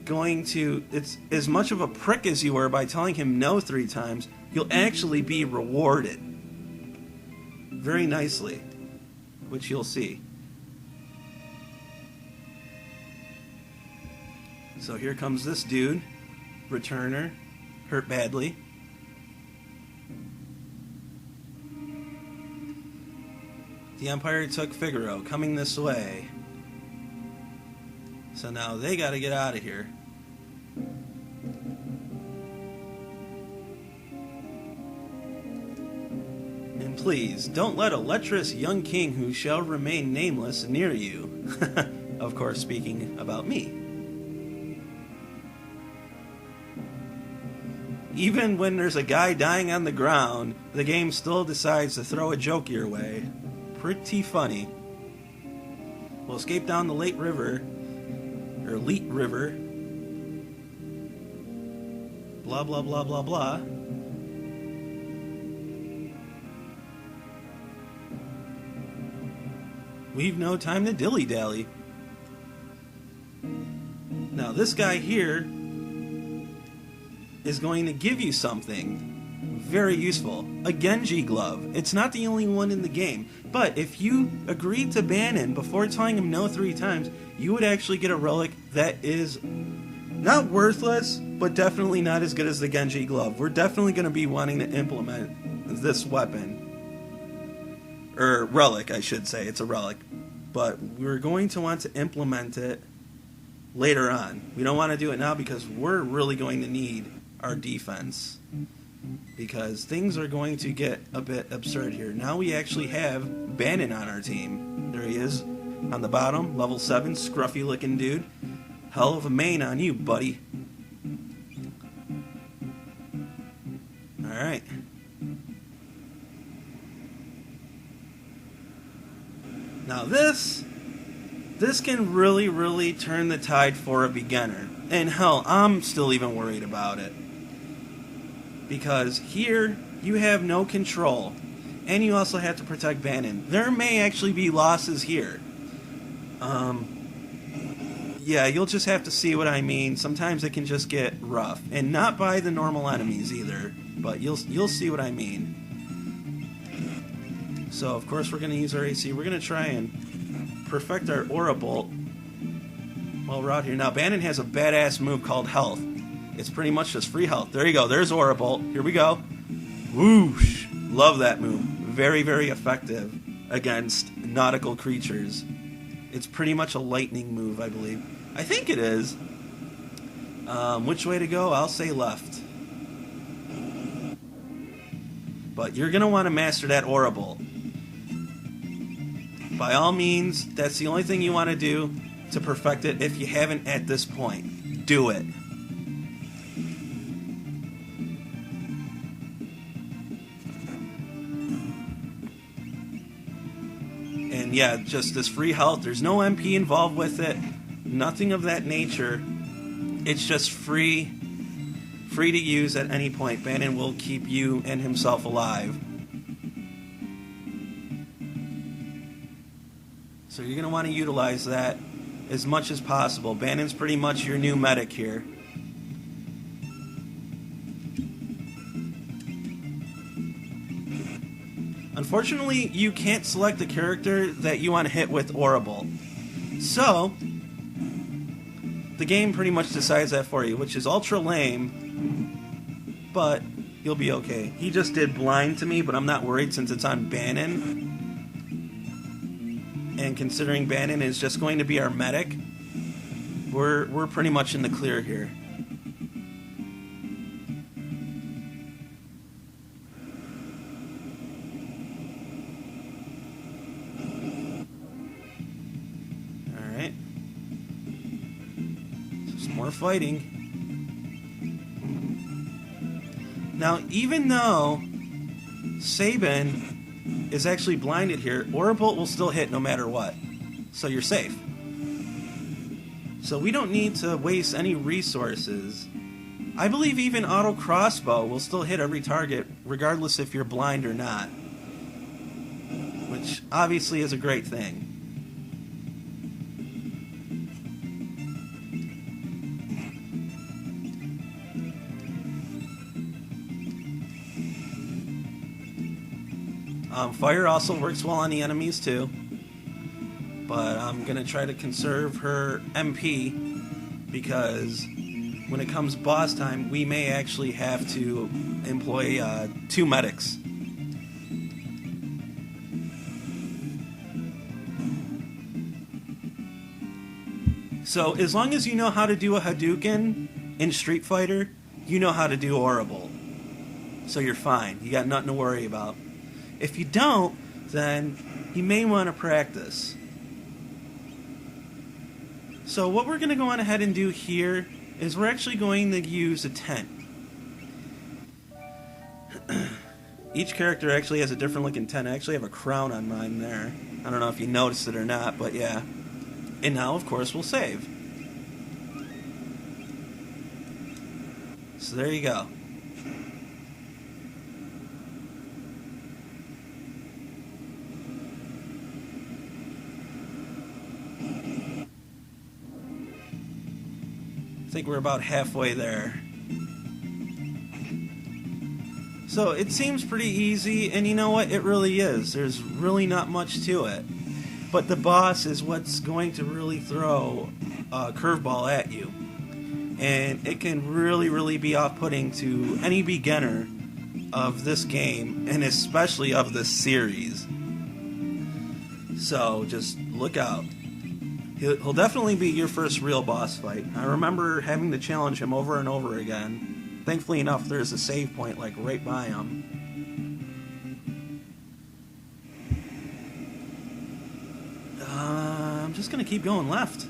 going to... It's as much of a prick as you were by telling him no 3 times. You'll actually be rewarded. Very nicely. Which you'll see. So here comes this dude. Returner. Hurt badly. The Empire took Figaro, coming this way. So now they gotta get out of here. And please, don't let a lecherous young king who shall remain nameless near you. Of course, speaking about me. Even when there's a guy dying on the ground, the game still decides to throw a joke your way. Pretty funny. We'll escape down the Late River, or Leet River. Blah, blah, blah, blah, blah. We've no time to dilly-dally. Now, this guy here is going to give you something very useful. A Genji glove. It's not the only one in the game, but if you agreed to Bannon before telling him no 3 times, you would actually get a relic that is Not worthless, but definitely not as good as the Genji glove. We're definitely going to be wanting to implement this weapon. Or relic, I should say. It's a relic. But we're going to want to implement it later on. We don't want to do it now because we're really going to need our defense. Because things are going to get a bit absurd here. Now we actually have Bannon on our team. There he is on the bottom, level 7, scruffy looking dude. Hell of a main on you, buddy. Alright. Now this can really turn the tide for a beginner. And hell, I'm still even worried about it. Because here, you have no control. And you also have to protect Bannon. There may actually be losses here. Yeah, you'll just have to see what I mean. Sometimes it can just get rough. And not by the normal enemies either. But you'll see what I mean. So, of course, we're going to use our AC. We're going to try and perfect our Aura Bolt while we're out here. Now, Bannon has a badass move called Health. It's pretty much just free health. There you go. There's Aura Bolt. Here we go. Whoosh. Love that move. Very effective against nautical creatures. It's pretty much a lightning move, I believe. I think it is. Which way to go? I'll say left. But you're going to want to master that Aura Bolt. By all means, that's the only thing you want to do to perfect it if you haven't at this point. Do it. And yeah, just this free health. There's no MP involved with it. Nothing of that nature. It's just free to use at any point. Bannon will keep you and himself alive. So you're going to want to utilize that as much as possible. Bannon's pretty much your new medic here. Unfortunately, you can't select the character that you want to hit with Aura Bolt. So, the game pretty much decides that for you, which is ultra lame, but you'll be okay. He just did blind to me, but I'm not worried since it's on Bannon. And considering Bannon is just going to be our medic, we're pretty much in the clear here. Alright. Just more fighting. Now, even though Sabin is actually blinded here, Aura Bolt will still hit no matter what. So you're safe. So we don't need to waste any resources. I believe even auto crossbow will still hit every target, regardless if you're blind or not. Which obviously is a great thing. Fire also works well on the enemies too, but I'm going to try to conserve her MP because when it comes boss time, we may actually have to employ 2 medics. So as long as you know how to do a Hadouken in Street Fighter, you know how to do Aura Bolt. So you're fine. You got nothing to worry about. If you don't, then you may want to practice. So what we're going to go on ahead and do here is we're actually going to use a tent. Each character actually has a different looking tent. I actually have a crown on mine there. I don't know if you noticed it or not, but yeah. And now, of course, we'll save. So there you go. I think we're about halfway there. So it seems pretty easy, and you know what? It really is. There's really not much to it. But the boss is what's going to really throw a curveball at you. and it can really be off-putting to any beginner of this game, and especially of this series. So just look out. He'll definitely be your first real boss fight. I remember having to challenge him over and over again. Thankfully enough, there's a save point like right by him. I'm just gonna keep going left.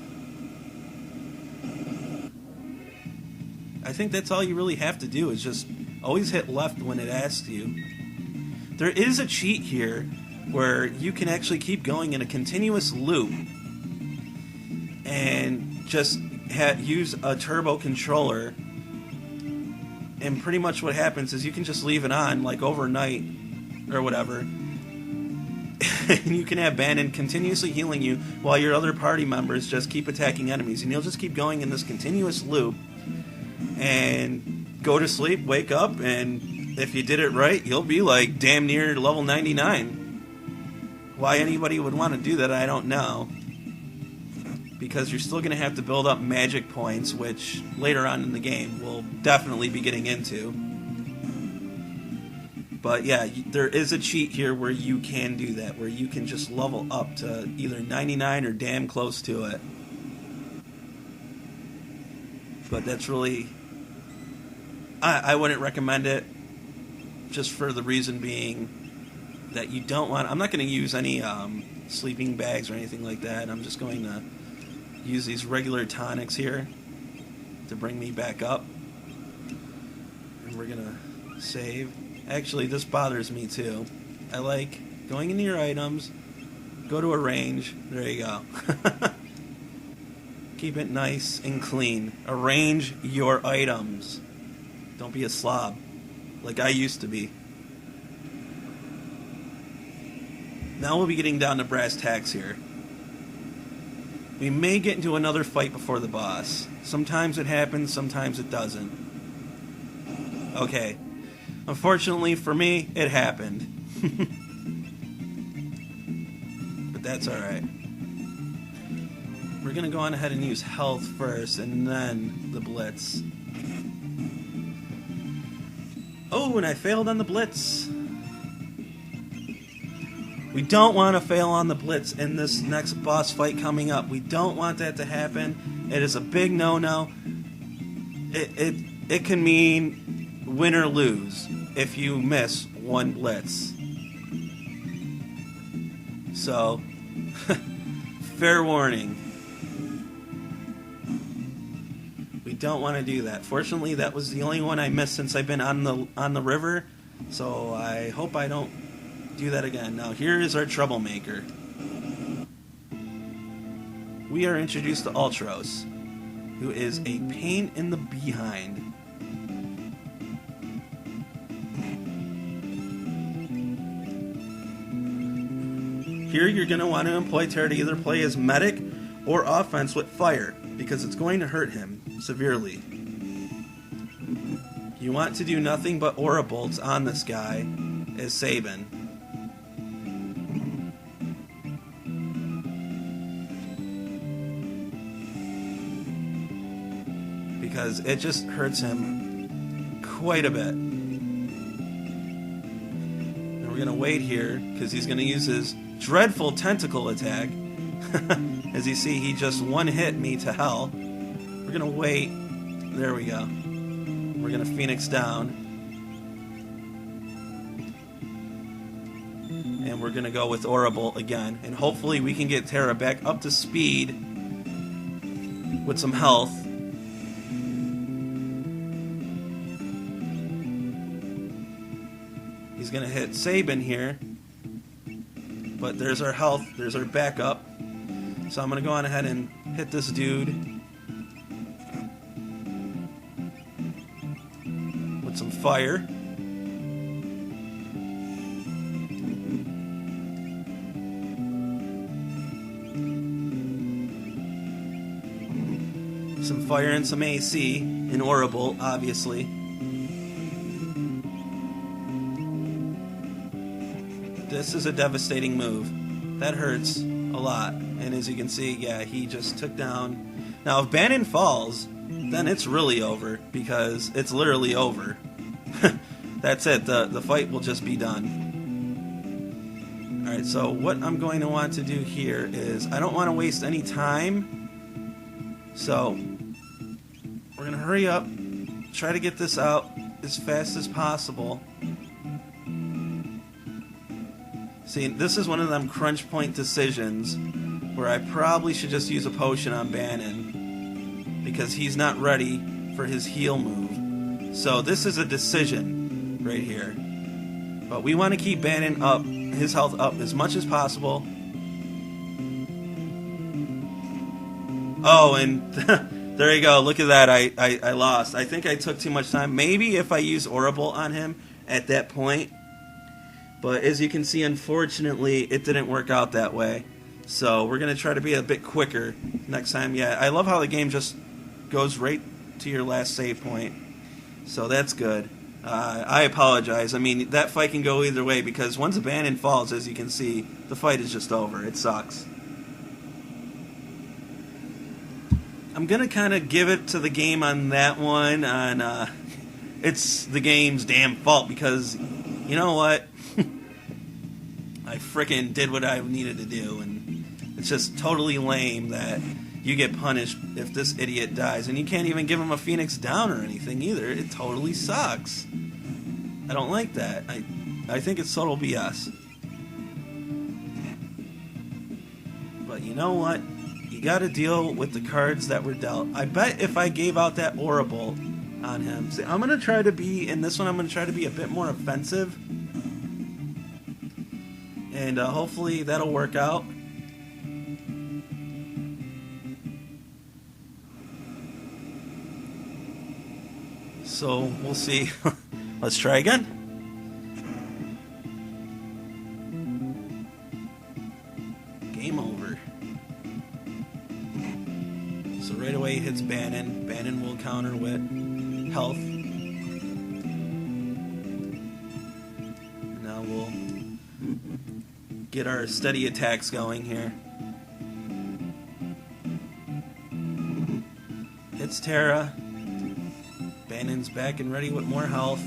I think that's all you really have to do, is just always hit left when it asks you. There is a cheat here where you can actually keep going in a continuous loop and just use a turbo controller, and pretty much what happens is you can just leave it on like overnight or whatever, and you can have Bannon continuously healing you while your other party members just keep attacking enemies, and you'll just keep going in this continuous loop and go to sleep, wake up, and if you did it right, you'll be like damn near level 99. Why anybody would want to do that, I don't know. Because you're still going to have to build up magic points, which later on in the game we'll definitely be getting into. But yeah, there is a cheat here where you can do that, where you can just level up to either 99 or damn close to it. But that's really... I wouldn't recommend it, just for the reason being that you don't want... I'm not going to use any sleeping bags or anything like that. I'm just going to use these regular tonics here to bring me back up. And we're going to save. Actually, this bothers me too. I like going into your items, go to arrange, there you go. Keep it nice and clean. Arrange your items. Don't be a slob, like I used to be. Now we'll be getting down to brass tacks here. We may get into another fight before the boss. Sometimes it happens, sometimes it doesn't. Okay. Unfortunately for me, it happened. But that's alright. We're going to go on ahead and use health first, and then the blitz. Oh, and I failed on the blitz. We don't want to fail on the blitz in this next boss fight coming up. We don't want that to happen. It is a big no-no. It can mean win or lose if you miss one blitz. So, fair warning. We don't want to do that. Fortunately, that was the only one I missed since I've been on the river, so I hope I don't do that again. Now, here is our troublemaker. We are introduced to Ultros, who is a pain in the behind. Here, you're going to want to employ Terra to either play as medic or offense with fire, because it's going to hurt him severely. You want to do nothing but aura bolts on this guy as Sabin. Because it just hurts him quite a bit. And we're going to wait here, because he's going to use his dreadful tentacle attack. As you see, he just one-hit me to hell. We're going to wait. There we go. We're going to Phoenix down. And we're going to go with Aura Bolt again. And hopefully we can get Terra back up to speed with some health. He's going to hit Sabin here. But there's our health. There's our backup. So I'm going to go on ahead and hit this dude with some fire. Some fire and some AC in Aura Bolt, obviously. This is a devastating move. That hurts a lot. And as you can see, yeah, he just took down... Now, if Bannon falls, then it's really over, because it's literally over. That's it. The fight will just be done. Alright, so what I'm going to want to do here is, I don't want to waste any time, so we're going to hurry up, try to get this out as fast as possible. See, this is one of them crunch point decisions where I probably should just use a potion on Bannon, because he's not ready for his heal move. So this is a decision right here. But we want to keep Bannon up, his health up as much as possible. Oh, and there you go. Look at that. I lost. I think I took too much time. Maybe if I use Orbital on him at that point. But as you can see, unfortunately, it didn't work out that way. So we're going to try to be a bit quicker next time. Yeah, I love how the game just goes right to your last save point. So that's good. I apologize. I mean, that fight can go either way, because once a Bannon falls, as you can see, the fight is just over. It sucks. I'm going to kind of give it to the game on that one. It's the game's damn fault, because, you know what? I frickin' did what I needed to do, and it's just totally lame that you get punished if this idiot dies, and you can't even give him a Phoenix down or anything either. It totally sucks. I don't like that. I think it's total BS. But you know what? You gotta deal with the cards that were dealt. I bet if I gave out that Orbital on him... See, I'm gonna try to be... In this one, I'm gonna try to be a bit more offensive. And hopefully that'll work out. So we'll see. Let's try again. Game over. So right away he hits Bannon. Bannon will counter with health. Now we'll get our steady attacks going here. Hits Terra. Bannon's back and ready with more health.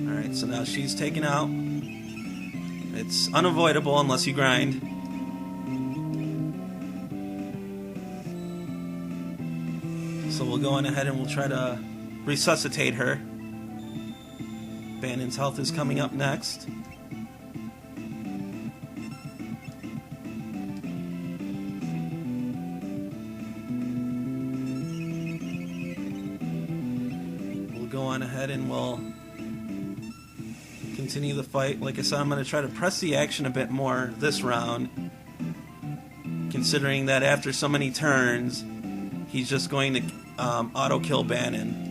Alright, so now she's taken out. It's unavoidable unless you grind. So we'll go on ahead and we'll try to resuscitate her. Bannon's health is coming up next. Go on ahead and we'll continue the fight. Like I said, I'm going to try to press the action a bit more this round, considering that after so many turns, he's just going to auto-kill Bannon.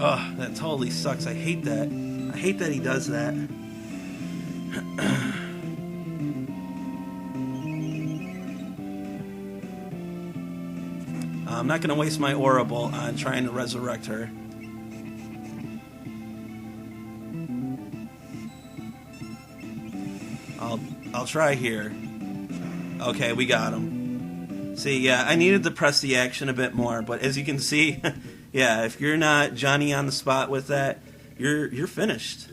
Ugh, that totally sucks. I hate that. I hate that he does that. I'm not going to waste my Orbital on trying to resurrect her. I'll try here. Okay, we got him. See, yeah, I needed to press the action a bit more, but as you can see, yeah, if you're not Johnny on the spot with that, you're finished.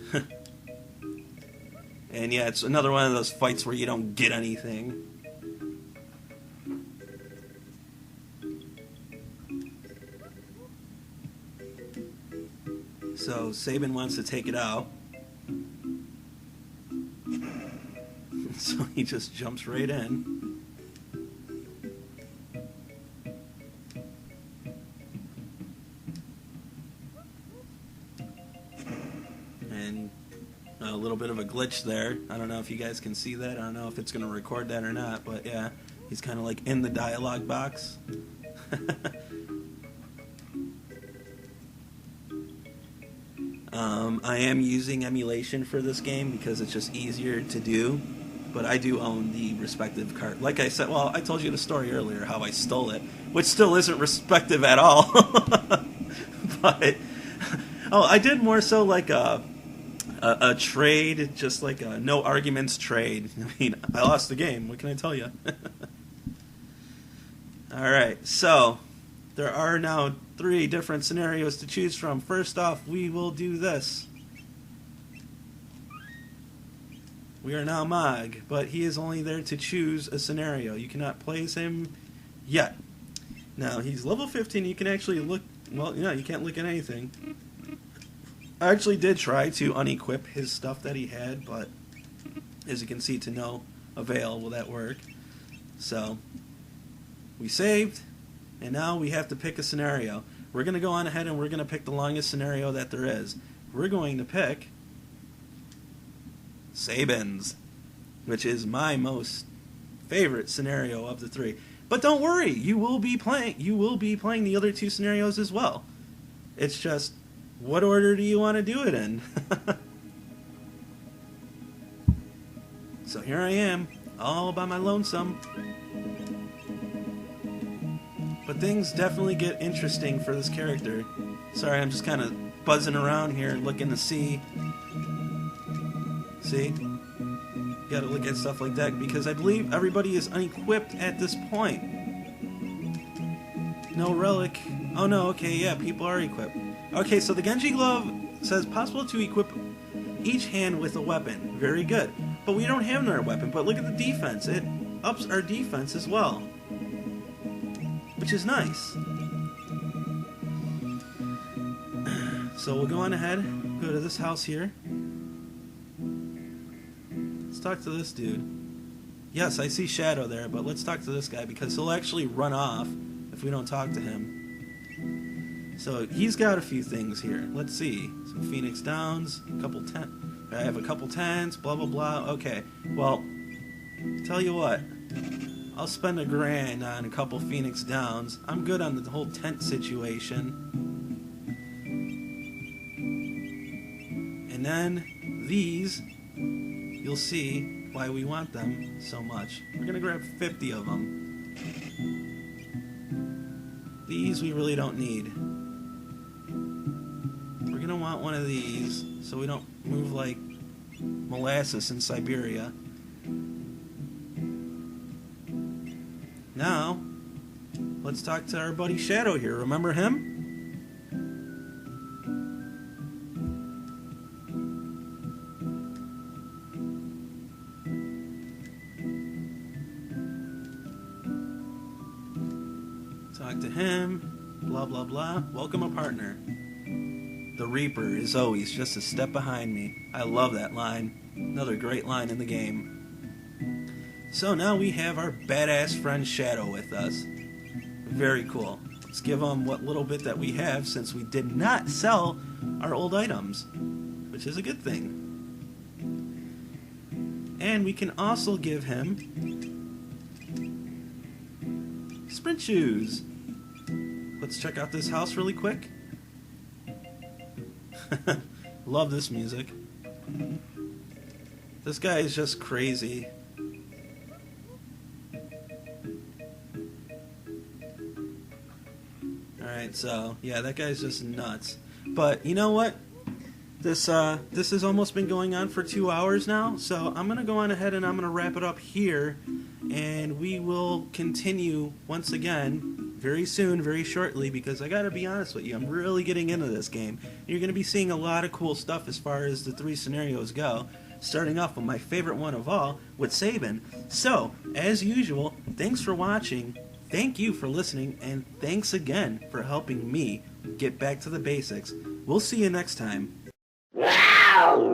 And yeah, it's another one of those fights where you don't get anything. So Sabin wants to take it out. So he just jumps right in. And a little bit of a glitch there. I don't know if you guys can see that. I don't know if it's going to record that or not. But yeah, he's kind of like in the dialogue box. I am using emulation for this game because it's just easier to do. but I do own the respective card. Like I said, well, I told you the story earlier how I stole it, which still isn't respective at all. But I did more so like a trade, just like a no arguments trade. I mean, I lost the game. What can I tell you? All right, so there are now 3 different scenarios to choose from. First off, we will do this. We are now Mog, but he is only there to choose a scenario. You cannot place him yet. Now, he's level 15. You can actually look... Well, you can't look at anything. I actually did try to unequip his stuff that he had, but as you can see, to no avail will that work. So, we saved, and now we have to pick a scenario. We're going to go on ahead and we're going to pick the longest scenario that there is. We're going to pick Sabin's, which is my most favorite scenario of the 3. But don't worry, you will be playing the other 2 scenarios as well. It's just, what order do you want to do it in? So here I am, all by my lonesome. But things definitely get interesting for this character. Sorry, I'm just kind of buzzing around here looking to see. See? You gotta look at stuff like that because I believe everybody is unequipped at this point. No relic. Oh no, okay, yeah, people are equipped. Okay, so the Genji Glove says possible to equip each hand with a weapon. Very good. But we don't have another weapon, but look at the defense. It ups our defense as well, which is nice. So we'll go on ahead, go to this house here. Let's talk to this dude. Yes, I see Shadow there, but let's talk to this guy because he'll actually run off if we don't talk to him. So he's got a few things here. Let's see. Some Phoenix Downs, a couple I have a couple tents, blah blah blah. Okay, well, tell you what, I'll spend $1,000 on a couple Phoenix Downs. I'm good on the whole tent situation. And then these, you'll see why we want them so much. We're gonna grab 50 of them. These we really don't need. We're gonna want one of these so we don't move like molasses in Siberia. Now, let's talk to our buddy Shadow here. Remember him? Talk to him. Blah, blah, blah. Welcome a partner. The Reaper is always just a step behind me. I love that line. Another great line in the game. So now we have our badass friend Shadow with us. Very cool. Let's give him what little bit that we have since we did not sell our old items, which is a good thing. And we can also give him sprint shoes. Let's check out this house really quick. Love this music. This guy is just crazy. Alright, so, yeah, that guy's just nuts. But, you know what? This has almost been going on for 2 hours now, so I'm going to go on ahead and I'm going to wrap it up here, and we will continue once again very soon, very shortly, because I gotta be honest with you, I'm really getting into this game. You're going to be seeing a lot of cool stuff as far as the 3 scenarios go, starting off with my favorite one of all, with Sabin. So, as usual, thanks for watching, thank you for listening, and thanks again for helping me get back to the basics. We'll see you next time. Wow!